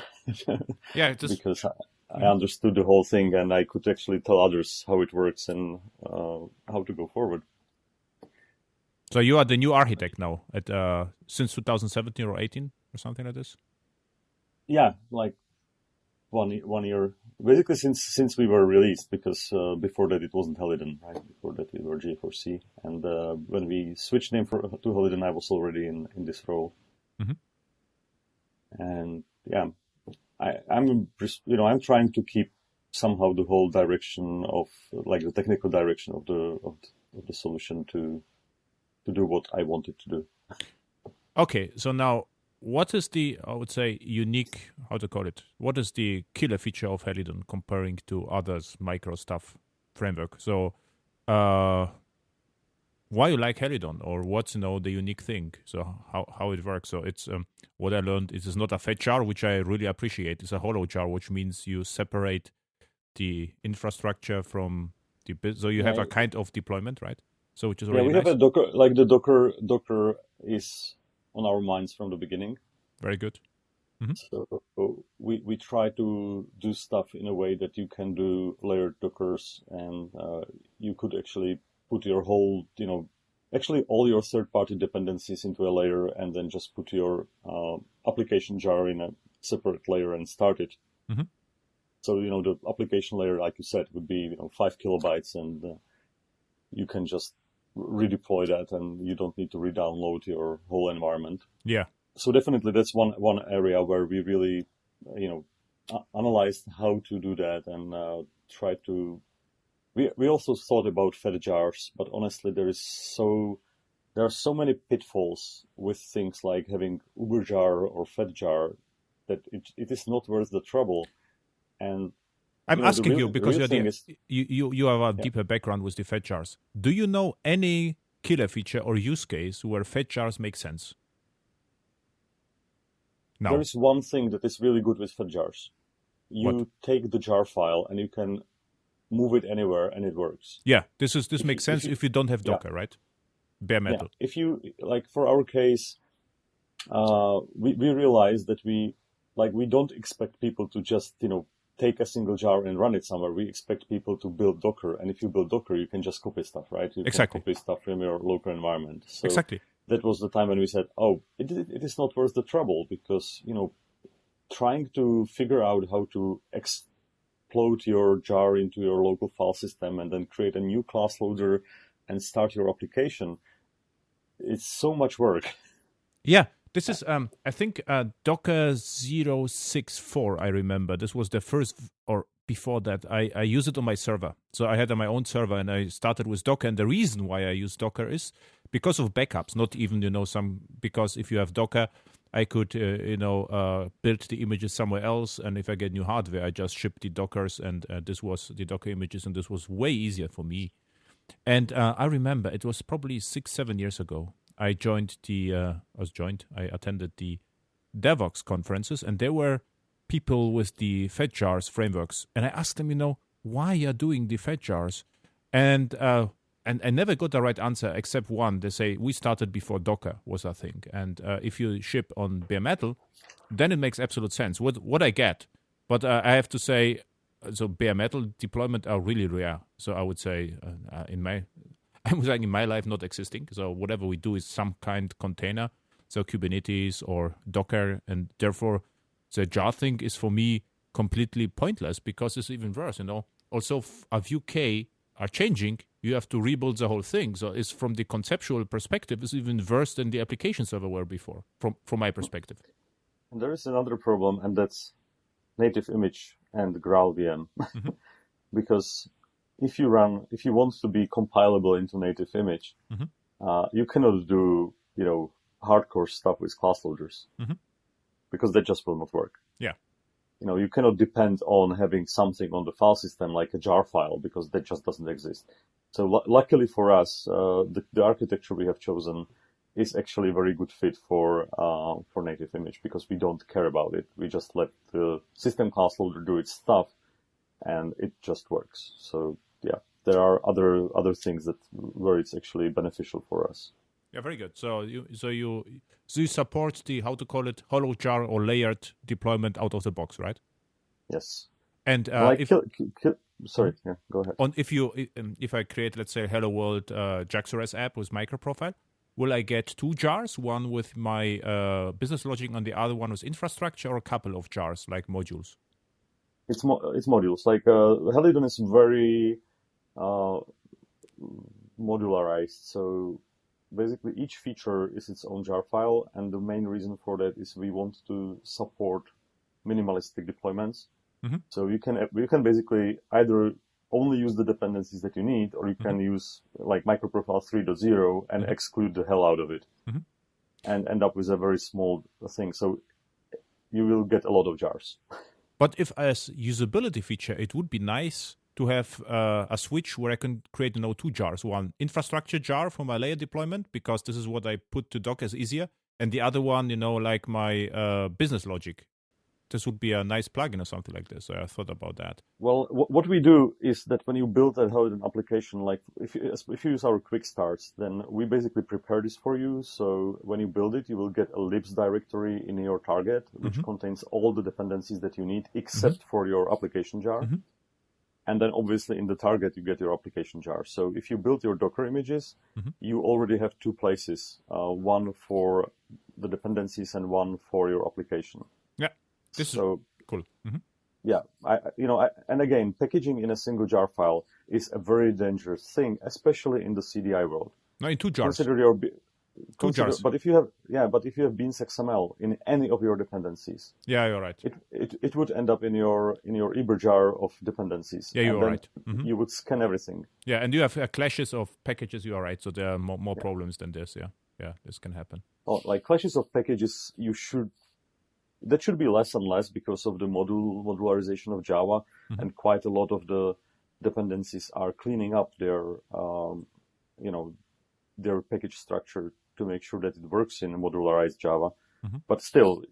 Yeah, it is. Because I understood the whole thing, and I could actually tell others how it works and how to go forward. So you are the new architect now at since 2017 or 18 or something like this? Yeah, like one year, basically since we were released, because before that it wasn't Helidon, right? Before that we were G4C, and when we switched name to Helidon, I was already in this role. And yeah, I'm trying to keep somehow the whole direction of like the technical direction of the solution to do what I wanted to do. Okay, so now what is the, I would say, unique, how to call it? What is the killer feature of Helidon comparing to others micro stuff framework? So why you like Helidon, or what's the unique thing? So how it works? So it's what I learned. It is not a FatJAR, which I really appreciate. It's a hollow jar, which means you separate the infrastructure from the so you have a kind of deployment, right? So which is really we nice. have a Docker, like the Docker is on our minds from the beginning. Very good. So we try to do stuff in a way that you can do layered Dockers, and you could actually put your whole, actually all your third-party dependencies into a layer, and then just put your application jar in a separate layer and start it. So, the application layer, like you said, would be 5 kilobytes, and you can just redeploy that, and you don't need to re-download your whole environment. Yeah. So definitely that's one area where we really, analyzed how to do that, and try to. We also thought about FatJARs, but honestly, there are so many pitfalls with things like having UberJAR or FatJAR that it is not worth the trouble. And I'm asking you because you have a deeper background with the FatJARs. Do you know any killer feature or use case where FatJARs make sense? No. There is one thing that is really good with FatJARs. You take the jar file and you can move it anywhere and it works. Yeah, this makes sense if you don't have Docker, right? Bare metal. Yeah. If you, like for our case, we realize that we don't expect people to just, take a single jar and run it somewhere. We expect people to build Docker, and if you build Docker, you can just copy stuff, right? You can copy stuff from your local environment. So that was the time when we said, it is not worth the trouble, because, trying to figure out how to explode your jar into your local file system and then create a new class loader and start your application, it's so much work. Yeah. This is, I think, Docker 064, I remember. This was the first, or before that, I used it on my server. So I had my own server, and I started with Docker. And the reason why I use Docker is because of backups, not even, because if you have Docker, I could, build the images somewhere else. And if I get new hardware, I just ship the Dockers, and this was the Docker images, and this was way easier for me. And I remember it was probably 6-7 years ago. I attended the DevOps conferences, and there were people with the FatJARs frameworks. And I asked them, why you're doing the FatJARs? And I never got the right answer except one. They say, we started before Docker was a thing. And if you ship on bare metal, then it makes absolute sense. What I get. But I have to say, so bare metal deployment are really rare. So I would say in my life, not existing. So whatever we do is some kind container, so Kubernetes or Docker, and therefore the jar thing is for me completely pointless, because it's even worse. Also, if UK are changing, you have to rebuild the whole thing. So it's from the conceptual perspective, it's even worse than the application server were before, from my perspective. And there is another problem, and that's native image and GraalVM, because if you want to be compilable into native image, you cannot do, hardcore stuff with class loaders, because that just will not work. Yeah. You cannot depend on having something on the file system like a jar file, because that just doesn't exist. So luckily for us, the architecture we have chosen is actually a very good fit for native image, because we don't care about it. We just let the system class loader do its stuff, and it just works. So yeah, there are other things where it's actually beneficial for us. Yeah, very good. So you support the, how to call it, hollow jar or layered deployment out of the box, right? Yes. And Like, sorry, yeah, go ahead. if I create, let's say, Hello World JAX-RS app with microprofile, will I get 2 jars, one with my business logic and the other one with infrastructure, or a couple of jars, like modules? It's modules. Like Helidon is very modularized. So basically, each feature is its own jar file, and the main reason for that is we want to support minimalistic deployments. So you can basically either only use the dependencies that you need, or you can use like microprofile 3.0 and exclude the hell out of it, and end up with a very small thing. So you will get a lot of jars. But if as usability feature, it would be nice to have a switch where I can create 2 jars. One infrastructure jar for my layer deployment, because this is what I put to Docker as easier. And the other one, like my business logic. This would be a nice plugin or something like this. So I thought about that. Well, what we do is that when you build a Helidon application, like if you use our quick starts, then we basically prepare this for you. So when you build it, you will get a libs directory in your target, which contains all the dependencies that you need, except for your application jar. And then obviously in the target, you get your application jar. So if you build your Docker images, you already have 2 places, one for the dependencies and one for your application. Yeah. This is cool. Yeah, and again, packaging in a single jar file is a very dangerous thing, especially in the CDI world. No, in 2 jars. Consider 2 jars. But if you have beans XML in any of your dependencies, yeah, you're right. It would end up in your Eber jar of dependencies. Yeah, you're right. You would scan everything. Yeah, and you have clashes of packages. You are right. So there are more problems than this. Yeah, this can happen. Like clashes of packages, that should be less and less because of the modularization of Java, and quite a lot of the dependencies are cleaning up their package structure to make sure that it works in modularized Java. But still,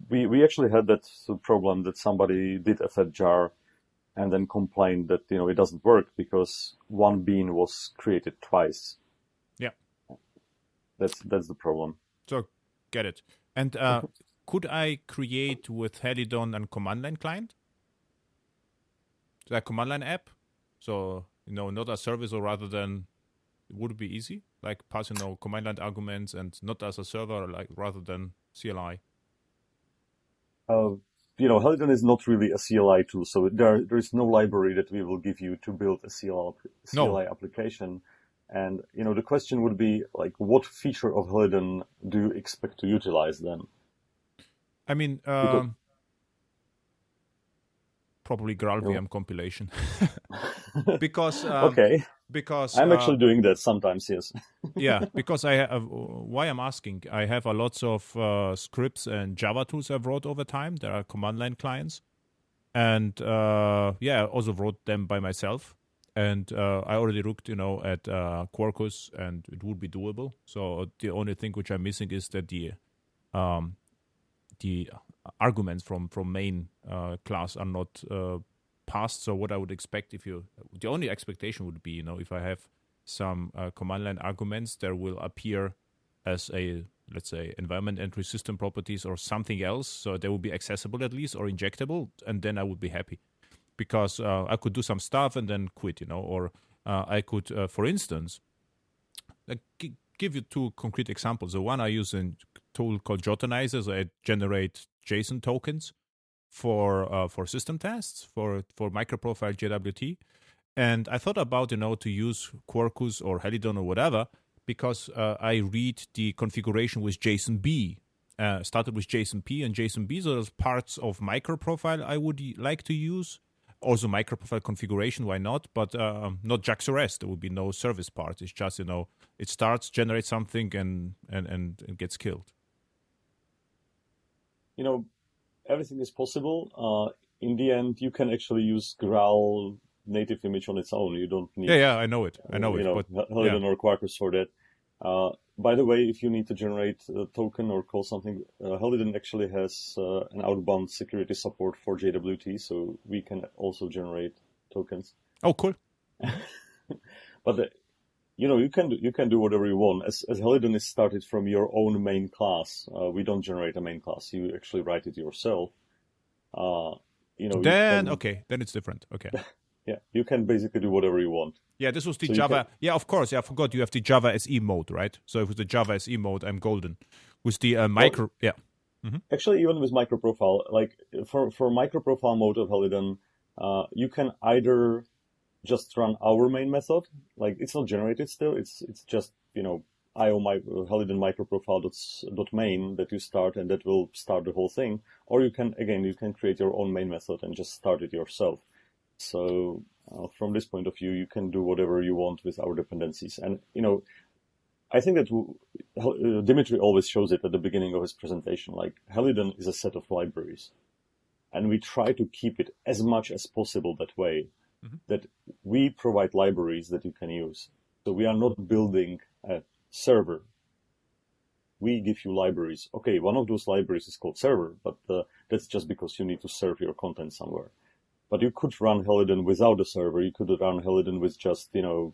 we actually had that problem that somebody did a FatJAR and then complained that it doesn't work because one bean was created twice. Yeah, that's the problem. So get it. And could I create with Helidon and command line client? Like command line app? So, not a service, or rather than, would it be easy? Like pass, command line arguments and not as a server, like rather than CLI? Helidon is not really a CLI tool, so there is no library that we will give you to build a CLI application. And, the question would be, like, what feature of Helidon do you expect to utilize then? I mean, probably GraalVM compilation. Because okay. Because I'm actually doing that sometimes, yes. Yeah, because I have, why I'm asking, I have a lots of scripts and Java tools I've wrote over time. There are command line clients, and I also wrote them by myself. And I already looked, at Quarkus, and it would be doable. So the only thing which I'm missing is that the arguments from main class are not passed. So what I would expect the only expectation would be, if I have some command line arguments, there will appear as a, let's say, environment entry system properties or something else. So they will be accessible at least, or injectable, and then I would be happy. Because I could do some stuff and then quit, or I could, for instance, give you 2 concrete examples. The one I use a tool called Jotanizer, so I generate JSON tokens for system tests for microprofile JWT, and I thought about to use Quarkus or Helidon or whatever, because I read the configuration with JSONB. Started with JSONP and JSONB, so there's parts of microprofile I would like to use. Also microprofile configuration, why not? But not JAX-RS. There would be no service part. It's just, it starts, generates something, and it gets killed. Everything is possible. In the end, you can actually use Graal native image on its own. You don't need... Yeah, I know it. But Helidon or Quarkus for that. By the way, if you need to generate a token or call something, Helidon actually has an outbound security support for JWT, so we can also generate tokens. Oh, cool. But you can do whatever you want. As Helidon is started from your own main class, we don't generate a main class. You actually write it yourself. Then can, then it's different. Okay. yeah, you can basically do whatever you want. Yeah, this was the So Java. Yeah, of course. Yeah, I forgot you have the Java SE mode, right? So with the Java SE mode, I'm golden. With the micro, yeah. Actually, even with microprofile, like for microprofile mode of Helidon, you can either just run our main method, like it's not generated still. It's just IO Helidon microprofile main that you start, and that will start the whole thing. Or you can create your own main method and just start it yourself. So from this point of view, you can do whatever you want with our dependencies. And I think that Dimitri always shows it at the beginning of his presentation. Like Helidon is a set of libraries, and we try to keep it as much as possible that way. That we provide libraries that you can use. So we are not building a server. We give you libraries. Okay, one of those libraries is called server, but that's just because you need to serve your content somewhere. But you could run Helidon without a server. You could run Helidon with just, you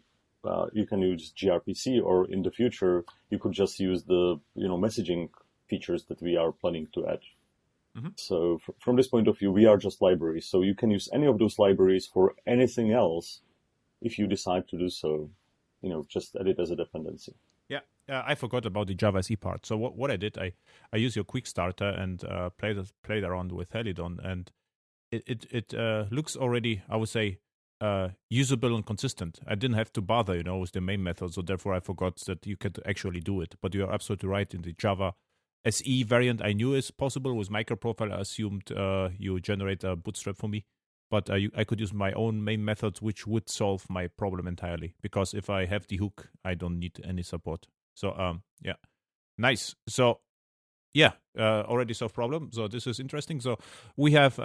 can use gRPC, or in the future, you could just use the, messaging features that we are planning to add. So from this point of view, we are just libraries. So you can use any of those libraries for anything else if you decide to do so, just add it as a dependency. Yeah, I forgot about the Java SE part. So what I did, I used your quick starter and played around with Helidon, and it looks already, I would say, usable and consistent. I didn't have to bother, with the main method, so therefore I forgot that you could actually do it. But you're absolutely right. In the Java SE variant, I knew it's possible with microprofile. I assumed you generate a bootstrap for me, but I could use my own main methods, which would solve my problem entirely. Because if I have the hook, I don't need any support. So yeah, nice. So yeah, already solved problem. So this is interesting. So we have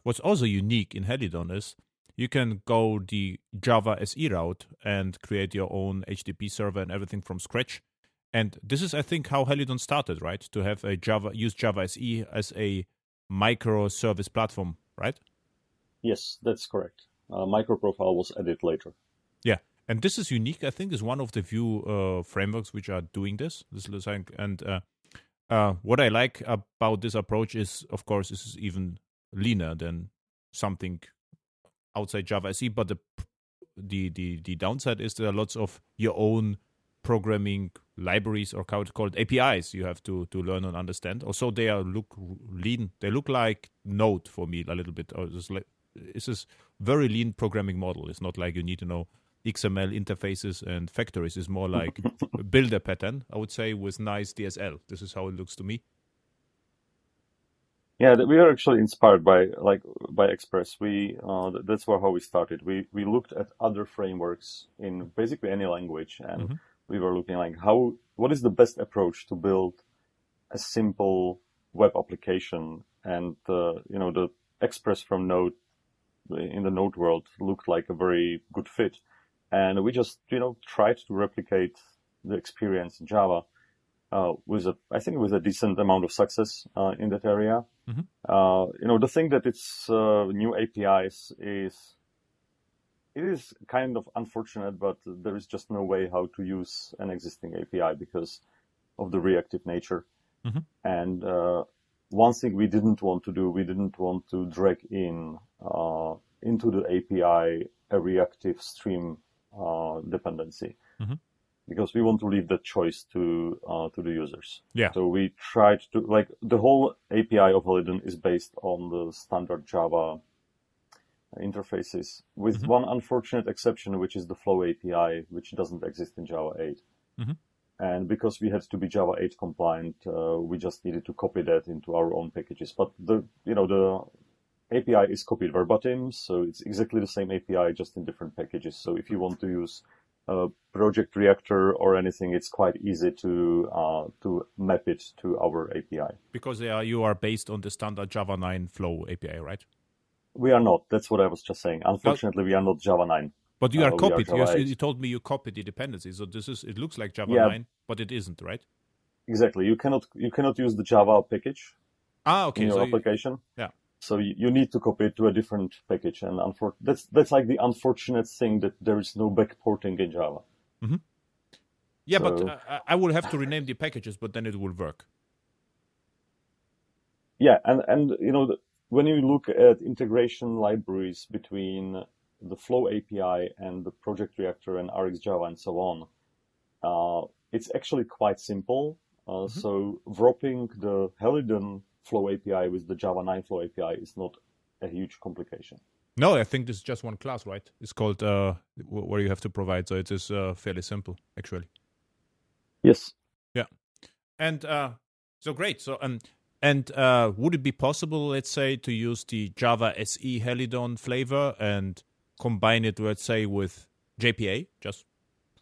what's also unique in Helidon is you can go the Java SE route and create your own HTTP server and everything from scratch. And this is, I think, how Helidon started, right? To have use Java SE as a microservice platform, right? Yes, that's correct. Microprofile was added later. Yeah, and this is unique. I think is one of the few frameworks which are doing this. And what I like about this approach is, of course, this is even leaner than something outside Java SE. But the downside is there are lots of your own programming libraries, or how it's called, APIs, you have to learn and understand. Also, they look lean. They look like Node for me a little bit. It's this very lean programming model. It's not like you need to know XML interfaces and factories. It's more like build a pattern, I would say, with nice DSL. This is how it looks to me. Yeah, we are actually inspired by Express. That's how we started. We looked at other frameworks in basically any language, and we were looking like what is the best approach to build a simple web application, and the Express from Node in the Node world looked like a very good fit, and we just tried to replicate the experience in Java with a decent amount of success in that area. The thing that it's new APIs it is kind of unfortunate, but there is just no way how to use an existing API because of the reactive nature. And one thing we didn't want to drag in into the API a reactive stream dependency. Because we want to leave that choice to the users. Yeah. So we tried to the whole API of Helidon is based on the standard Java interfaces, with one unfortunate exception, which is the Flow API, which doesn't exist in Java 8. And because we had to be Java 8 compliant, we just needed to copy that into our own packages. But the API is copied verbatim, so it's exactly the same API, just in different packages. So if you want to use Project Reactor or anything, it's quite easy to map it to our API. Because you are based on the standard Java 9 Flow API, right? We are not. That's what I was just saying. Unfortunately, we are not Java 9. But you are copied. You told me you copied the dependencies. So it looks like Java 9, but it isn't, right? Exactly. You cannot use the Java package in your application. Yeah. So you need to copy it to a different package, and that's like the unfortunate thing, that there is no backporting in Java. Yeah, but I will have to rename the packages, but then it will work. Yeah, and when you look at integration libraries between the Flow API and the Project Reactor and RxJava and so on, it's actually quite simple. So wrapping the Helidon Flow API with the Java 9 Flow API is not a huge complication. No, I think this is just one class, right? It's called where you have to provide. So it is fairly simple, actually. Yes. Yeah. And so great. So and would it be possible, let's say, to use the Java SE Helidon flavor and combine it, let's say, with JPA just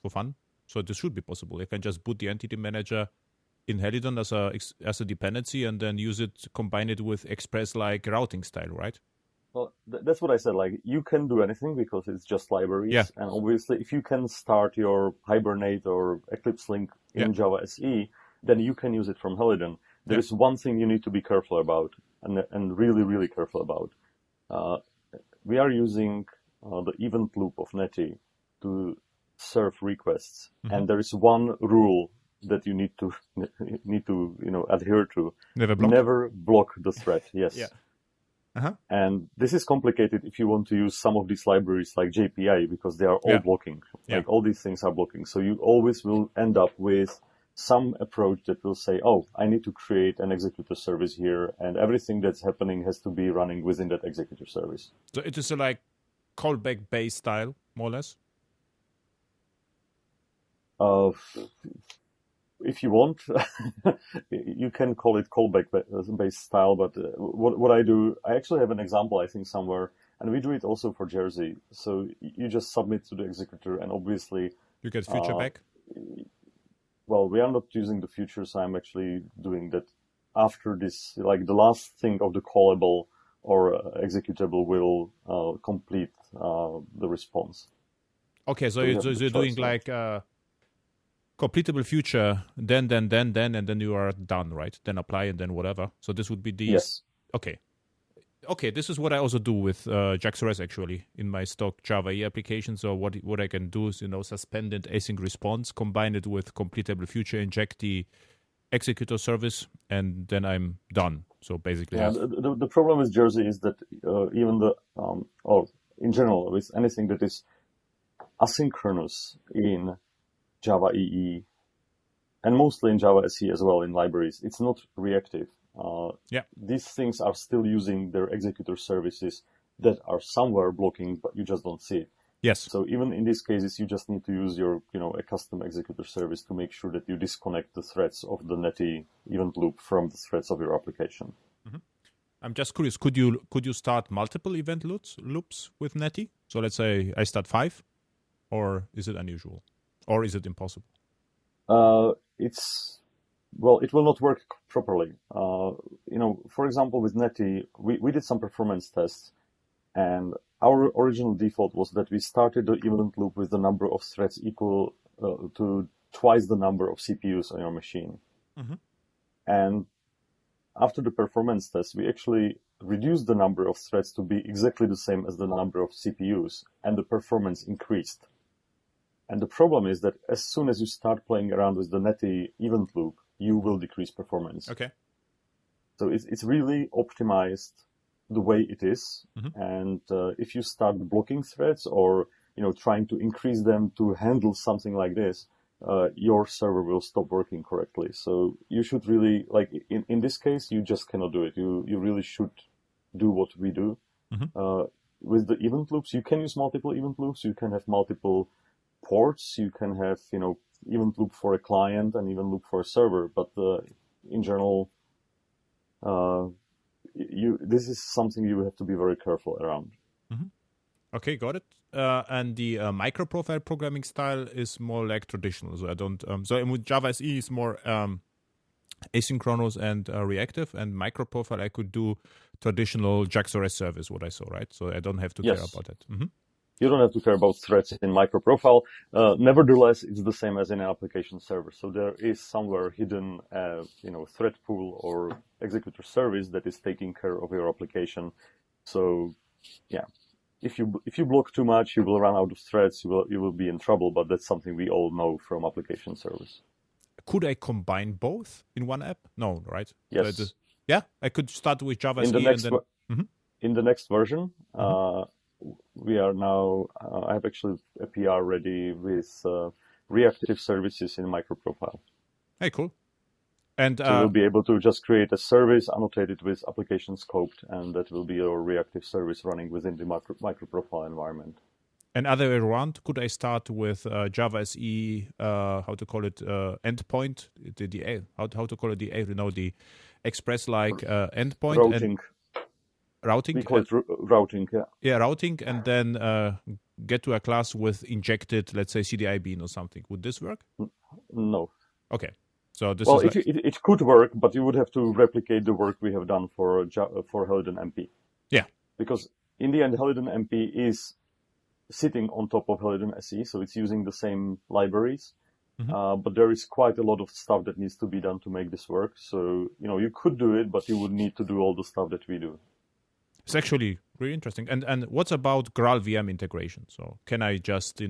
for fun? So this should be possible. You can just boot the entity manager in Helidon as a dependency and then use it, combine it with Express-like routing style, right? Well, that's what I said. Like, you can do anything because it's just libraries. Yeah. And obviously, if you can start your Hibernate or Eclipse link in Java SE, then you can use it from Helidon. There is one thing you need to be careful about, and really, really careful about. We are using the event loop of Netty to serve requests, and there is one rule that you need to adhere to. Never block the thread. Yes. Yeah. And this is complicated if you want to use some of these libraries like JPA, because they are all blocking. Like, all these things are blocking. So you always will end up with some approach that will say, oh, I need to create an executor service here, and everything that's happening has to be running within that executor service. So it is a like callback-based style, more or less? If you want, you can call it callback-based style, but what I do, I actually have an example, I think, somewhere, and we do it also for Jersey. So you just submit to the executor, and obviously... You get future back? Well, we are not using the future, so I'm actually doing that after this, like the last thing of the callable or executable will complete the response. Okay, so you're doing like completable future, then, and then you are done, right? Then apply and then whatever. So this would be the... Yes. Okay, this is what I also do with JAX-RS actually in my stock Java EE application. So what I can do is, suspended async response, combine it with completable future, inject the executor service, and then I'm done. So basically... Yeah, the problem with Jersey is that even or in general, with anything that is asynchronous in Java EE, and mostly in Java SE as well in libraries, it's not reactive. These things are still using their executor services that are somewhere blocking, but you just don't see it. Yes. So even in these cases, you just need to use your, a custom executor service to make sure that you disconnect the threads of the Netty event loop from the threads of your application. Mm-hmm. I'm just curious. Could you start multiple event loops with Netty? So let's say I start 5, or is it unusual, or is it impossible? It will not work properly. For example, with Netty, we did some performance tests, and our original default was that we started the event loop with the number of threads equal to twice the number of CPUs on your machine. Mm-hmm. And after the performance test, we actually reduced the number of threads to be exactly the same as the number of CPUs, and the performance increased. And the problem is that as soon as you start playing around with the Netty event loop, you will decrease performance. Okay. So it's really optimized the way it is. Mm-hmm. And if you start blocking threads or trying to increase them to handle something like this, your server will stop working correctly. So you should really, like in this case, you just cannot do it. You really should do what we do. Mm-hmm. With the event loops, you can use multiple event loops. You can have multiple ports. You can have event loop for a client and event loop for a server. But in general, this is something you have to be very careful around. Mm-hmm. Okay, got it. And the micro-profile programming style is more like traditional. So I don't. So with Java SE is more asynchronous and reactive, and micro-profile I could do traditional JAX-RS service. What I saw, right? So I don't have to care about that. Mm-hmm. You don't have to care about threads in micro-profile. Nevertheless, it's the same as in an application server. So there is somewhere hidden, thread pool or executor service that is taking care of your application. So, yeah, if you block too much, you will run out of threads. You will be in trouble. But that's something we all know from application service. Could I combine both in one app? No, right? Yes. So I could start with Java SE and then. In the next version, we are now, I have actually a PR ready with reactive services in microprofile. Hey, cool. And so we'll be able to just create a service annotated with application scoped, and that will be your reactive service running within the microprofile environment. And other way around, could I start with Java SE, how to call it, endpoint, how to call it, the express-like endpoint? Routing. Routing? We call it routing, yeah. Yeah, routing, and then get to a class with injected, let's say, CDI bean or something. Would this work? No. Okay. So this is it could work, but you would have to replicate the work we have done for Helidon MP. Yeah. Because in the end, Helidon MP is sitting on top of Helidon SE, so it's using the same libraries. But there is quite a lot of stuff that needs to be done to make this work. So, you could do it, but you would need to do all the stuff that we do. It's actually really interesting. And what's about GraalVM integration? So can I just,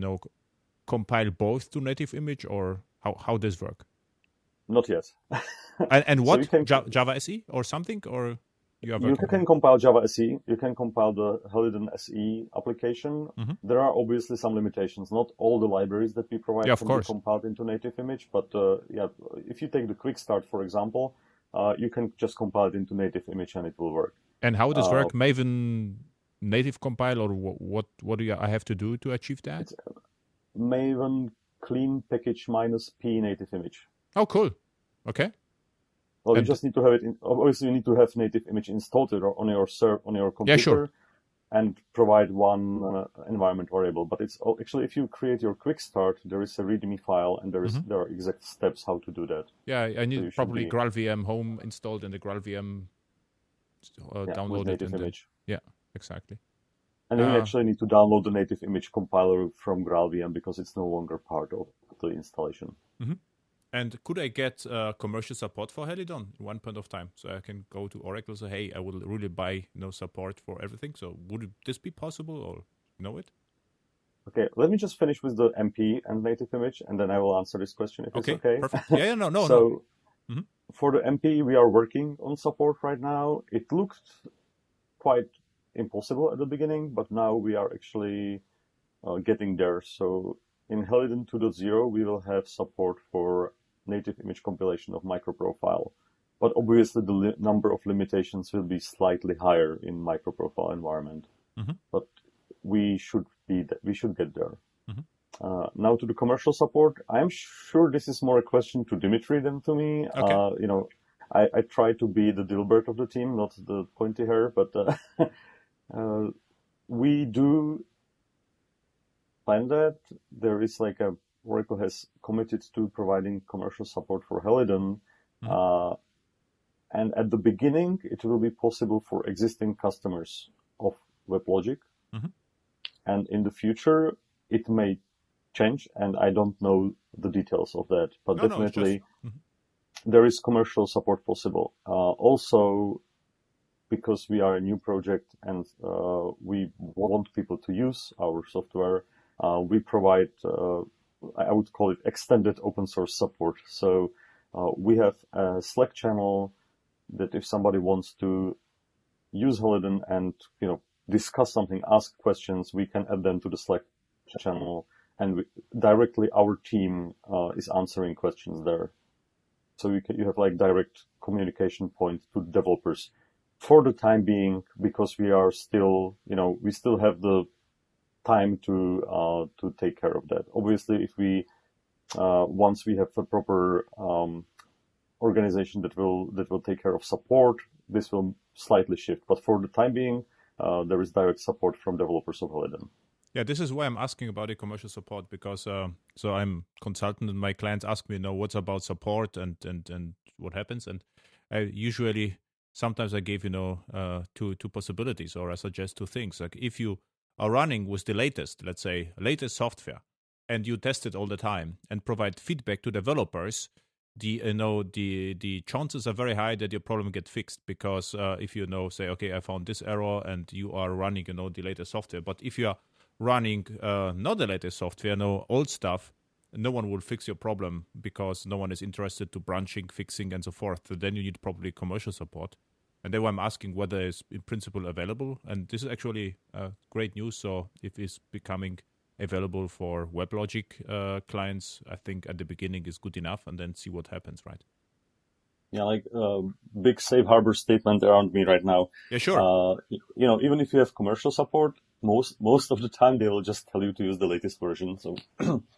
compile both to native image, or how does work? Not yet. and what? So Java SE or something? Or you can compile Java SE. You can compile the Helidon SE application. There are obviously some limitations. Not all the libraries that we provide can be compiled into native image. But if you take the quick start, for example, you can just compile it into native image and it will work. And how does work? Maven native compile, or what do I have to do to achieve that? It's Maven clean package -p native image. Oh, cool. Okay. Well, you just need to have it. Obviously, you need to have native image installed on your computer. Yeah, sure. And provide one environment variable. But it's actually, if you create your quick start, there is a README file, and there are exact steps how to do that. Yeah, I need probably GraalVM home installed and the GraalVM downloaded. Native image. Yeah, exactly. And then you actually need to download the native image compiler from GraalVM because it's no longer part of the installation. And could I get commercial support for Helidon at one point of time? So I can go to Oracle and say, hey, I will really buy support for everything. So would this be possible, or know it? Okay, let me just finish with the MP and native image, and then I will answer this question if it's okay. Perfect. Yeah, no. So for the MP, we are working on support right now. It looked quite impossible at the beginning, but now we are actually getting there. So in Helidon 2.0, we will have support for native image compilation of microprofile. But obviously, the number of limitations will be slightly higher in microprofile environment. But we should get there. Now to the commercial support. I'm sure this is more a question to Dimitri than to me. Okay. I try to be the Dilbert of the team, not the pointy hair, but we do plan that. There is Oracle has committed to providing commercial support for Helidon. And at the beginning, it will be possible for existing customers of WebLogic. And in the future, it may change, and I don't know the details of that. But definitely, there is commercial support possible. Also, because we are a new project and we want people to use our software, we provide, I would call it extended open source support. So we have a Slack channel that if somebody wants to use Helidon and, discuss something, ask questions, we can add them to the Slack channel, and directly our team is answering questions there. So you have direct communication point to developers for the time being, because we are still, we still have the time to take care of that. Obviously, if we once we have a proper organization that will take care of support, this will slightly shift. But for the time being, there is direct support from developers of Helidon. Yeah, this is why I'm asking about the commercial support, because so I'm consultant and my clients ask me, what's about support and what happens, and I usually sometimes I give two possibilities, or I suggest two things. Like if you are running with the latest, let's say latest software, and you test it all the time and provide feedback to developers, the chances are very high that your problem get fixed, because if say, okay, I found this error, and you are running the latest software, but if you are running not the latest software, old stuff, no one will fix your problem, because no one is interested to branching, fixing, and so forth. So then you need probably commercial support. And then I'm asking whether it's in principle available. And this is actually great news. So if it's becoming available for WebLogic clients, I think at the beginning is good enough, and then see what happens, right? Yeah, like big safe harbor statement around me right now. Yeah, sure. Even if you have commercial support, most of the time they will just tell you to use the latest version. So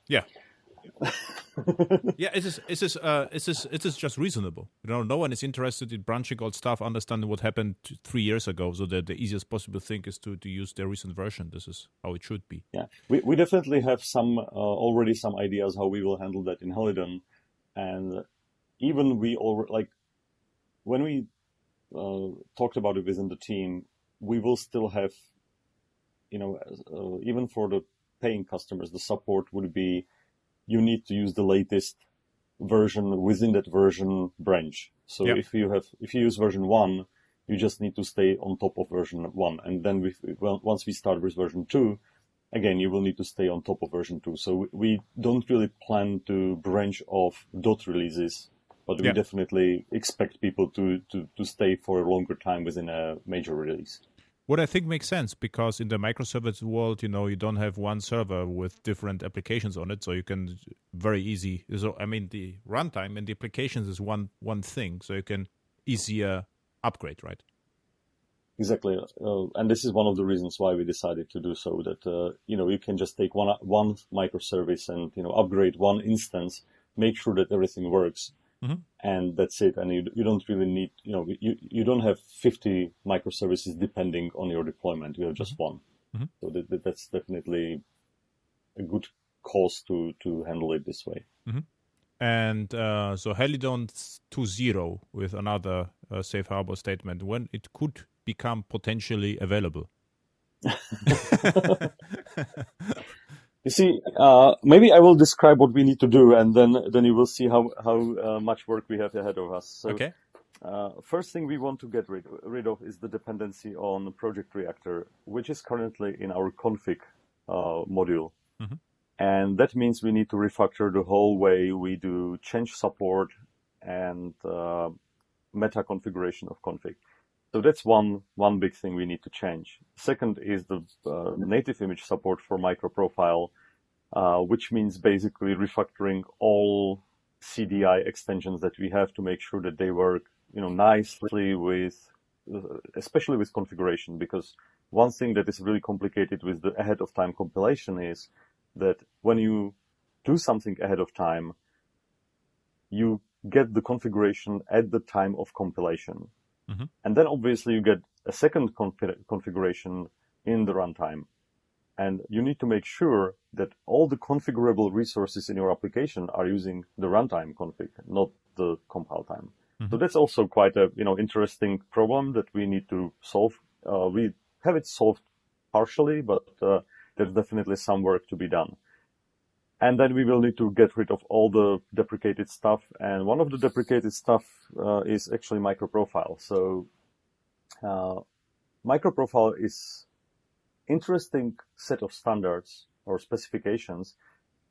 yeah. Yeah, it is just reasonable. No one is interested in branching out stuff, understanding what happened 3 years ago. So the easiest possible thing is to use the recent version. This is how it should be. Yeah, we definitely have already some ideas how we will handle that in Helidon, and even when we talked about it within the team, we will still have, even for the paying customers, the support would be, you need to use the latest version within that version branch. So if you use version 1, you just need to stay on top of version 1. And then once we start with version 2, again, you will need to stay on top of version 2. So we don't really plan to branch off dot releases, but we definitely expect people to stay for a longer time within a major release. What I think makes sense, because in the microservice world, you don't have one server with different applications on it, so you can very easy. So the runtime and the applications is one thing, so you can easier upgrade, right? Exactly, and this is one of the reasons why we decided to do so. That you can just take one microservice and upgrade one instance, make sure that everything works. Mm-hmm. And that's it. And you don't really need, you don't have 50 microservices depending on your deployment. You have just one. Mm-hmm. So that's definitely a good cause to handle it this way. Mm-hmm. And so Helidon 2.0 with another safe harbor statement, when it could become potentially available. You see, maybe I will describe what we need to do, and then you will see how much work we have ahead of us. So, okay. First thing we want to get rid of is the dependency on Project Reactor, which is currently in our config module. Mm-hmm. And that means we need to refactor the whole way we do change support and meta configuration of config. So that's one big thing we need to change. Second is the native image support for microprofile, which means basically refactoring all CDI extensions that we have to make sure that they work, nicely with, especially with configuration. Because one thing that is really complicated with the ahead of time compilation is that when you do something ahead of time, you get the configuration at the time of compilation. Mm-hmm. And then obviously you get a second configuration in the runtime. And you need to make sure that all the configurable resources in your application are using the runtime config, not the compile time. Mm-hmm. So that's also quite a interesting problem that we need to solve. We have it solved partially, but there's definitely some work to be done. And then we will need to get rid of all the deprecated stuff. And one of the deprecated stuff is actually microprofile. So microprofile is interesting set of standards or specifications.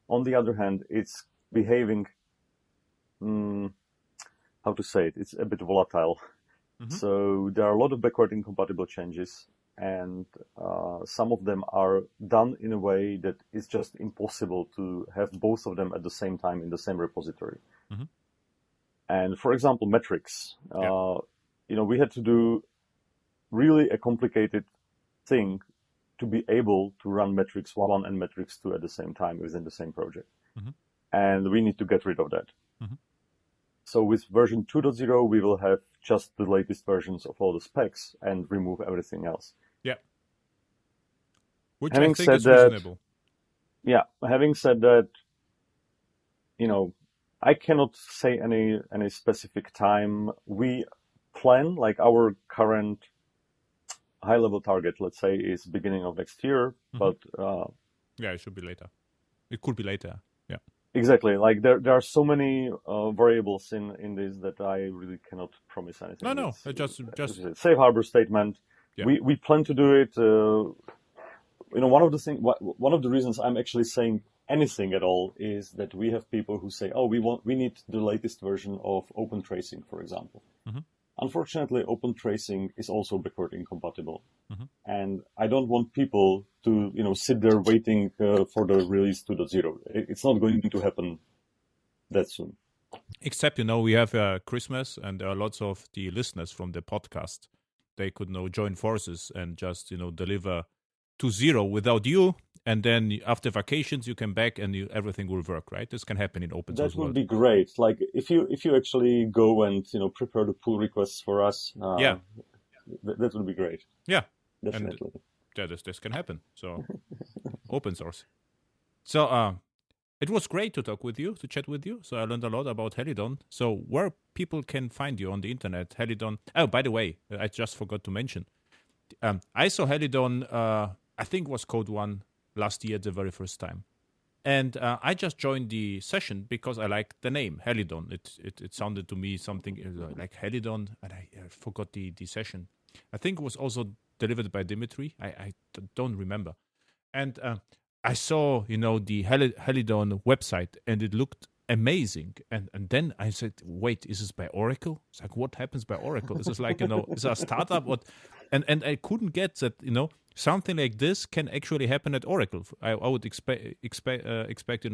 On the other hand, it's behaving, how to say it? It's a bit volatile. Mm-hmm. So there are a lot of backward incompatible changes. And some of them are done in a way that is just impossible to have both of them at the same time in the same repository. Mm-hmm. And for example, metrics. We had to do really a complicated thing to be able to run metrics 1 and metrics 2 at the same time within the same project. Mm-hmm. And we need to get rid of that. Mm-hmm. So with version 2.0, we will have just the latest versions of all the specs and remove everything else. Yeah. Which I think is reasonable. Yeah. Having said that, I cannot say any specific time. We plan, like our current high-level target, let's say, is beginning of next year. Mm-hmm. But it should be later. It could be later. Yeah. Exactly. Like there are so many variables in this that I really cannot promise anything. No. Just safe harbor statement. Yeah. We plan to do it. One of the reasons I'm actually saying anything at all is that we have people who say, "Oh, we need the latest version of open tracing," for example. Mm-hmm. Unfortunately, open tracing is also backward incompatible. Mm-hmm. And I don't want people to, sit there waiting for the release 2.0. It's not going to happen that soon. Except, we have Christmas, and there are lots of the listeners from the podcast. They could join forces and just, deliver to 0 without you. And then after vacations, you come back and everything will work, right? This can happen in open source. That would be great. Like if you actually go and prepare the pull requests for us, that would be great. Yeah, definitely. And this can happen. So open source. So it was great to chat with you. So I learned a lot about Helidon. So where people can find you on the internet, Helidon. Oh, by the way, I just forgot to mention. I saw Helidon. I think it was Code 1 last year the very first time. And I just joined the session because I liked the name, Helidon. It sounded to me something like Helidon, and I forgot the session. I think it was also delivered by Dimitri. I don't remember. And I saw, the Helidon website, and it looked amazing. And then I said, wait, is this by Oracle? It's like, what happens by Oracle? Is this like, is it a startup? What? And I couldn't get that, something like this can actually happen at Oracle. I would expect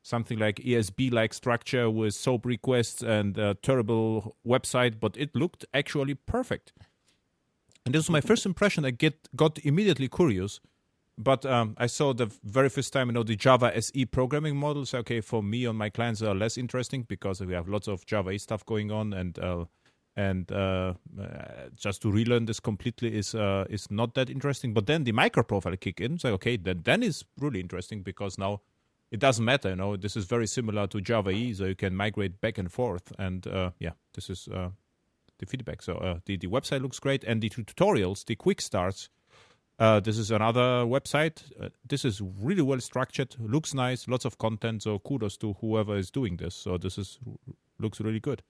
something like ESB-like structure with SOAP requests and a terrible website, but it looked actually perfect. And this was my first impression. I got immediately curious, but I saw the very first time, the Java SE programming models. Okay, for me on my clients are less interesting because we have lots of Java 8 stuff going on, and just to relearn this completely is not that interesting. But then the microprofile kick in. So okay, then it's really interesting because now it doesn't matter. This is very similar to Java E, so you can migrate back and forth. And this is the feedback. So the website looks great, and the tutorials, the quick starts. This is another website. This is really well structured, looks nice, lots of content. So kudos to whoever is doing this. So looks really good.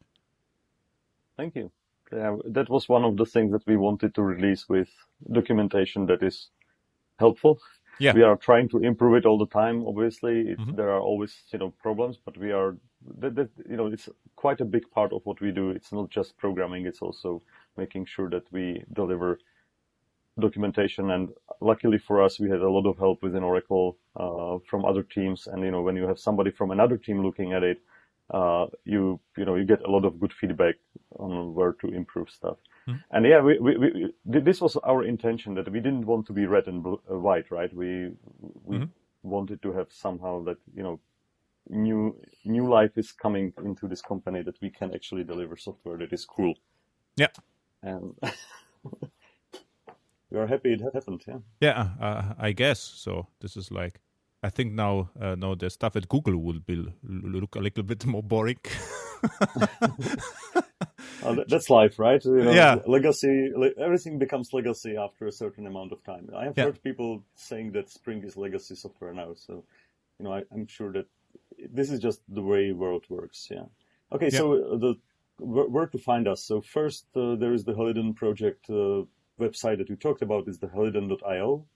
Thank you. Yeah, that was one of the things that we wanted to release with documentation that is helpful. Yeah. We are trying to improve it all the time. Obviously, there are always problems, but we are it's quite a big part of what we do. It's not just programming; it's also making sure that we deliver documentation. And luckily for us, we had a lot of help within Oracle from other teams. And when you have somebody from another team looking at it, you get a lot of good feedback on where to improve stuff. And yeah, we this was our intention, that we didn't want to be red and white, right? We wanted to have somehow that new life is coming into this company, that we can actually deliver software that is cool. Yeah. And we are happy it happened. Yeah. Yeah, I guess so. This is like, I think now the stuff at Google will look a little bit more boring. That's life, right? Yeah. Legacy. Everything becomes legacy after a certain amount of time. I have heard people saying that Spring is legacy software now. So, I'm sure that this is just the way world works. Yeah. Okay. Yeah. So where to find us? So first, there is the Helidon project website that we talked about. Is the helidon.io.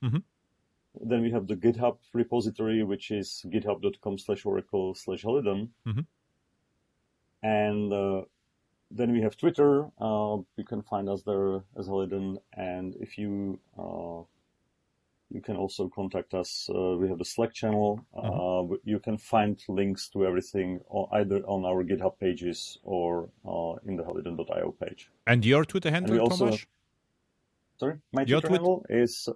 Then we have the GitHub repository, which is github.com/oracle/Helidon. And then we have Twitter. You can find us there as Helidon. And if you can also contact us. We have the Slack channel. You can find links to everything either on our GitHub pages or in the helidon.io page. And your Twitter handle, Tomasz? Sorry? My Twitter handle is...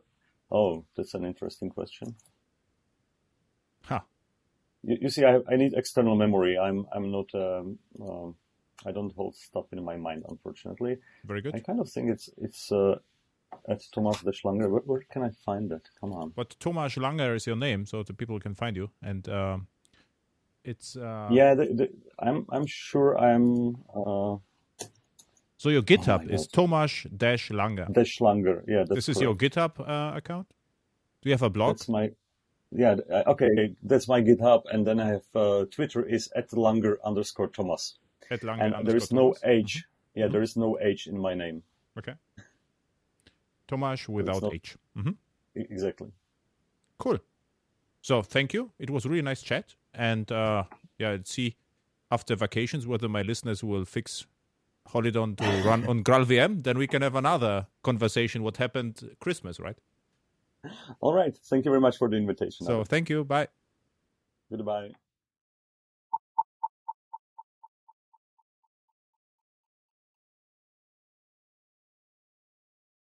Oh, that's an interesting question. Huh. You see, I need external memory. I'm not... I don't hold stuff in my mind, unfortunately. Very good. I kind of think it's at Tomasz Langer. Where can I find that? Come on. But Tomasz Langer is your name, so the people can find you. And it's... Yeah, I'm sure I'm... So your GitHub is Tomasz-Langer. Langer, yeah. That's this is your GitHub account? Do you have a blog? That's my... Yeah, okay, that's my GitHub. And then I have Twitter is @Langer_Thomas. @Langer_Thomas. There is no H. Yeah, there is no H in my name. Okay. Tomasz without H. Exactly. Cool. So thank you. It was a really nice chat. And let's see after vacations whether my listeners will fix Helidon to run on GraalVM, then we can have another conversation what happened Christmas, right? All right. Thank you very much for the invitation. So thank you. Bye. Goodbye.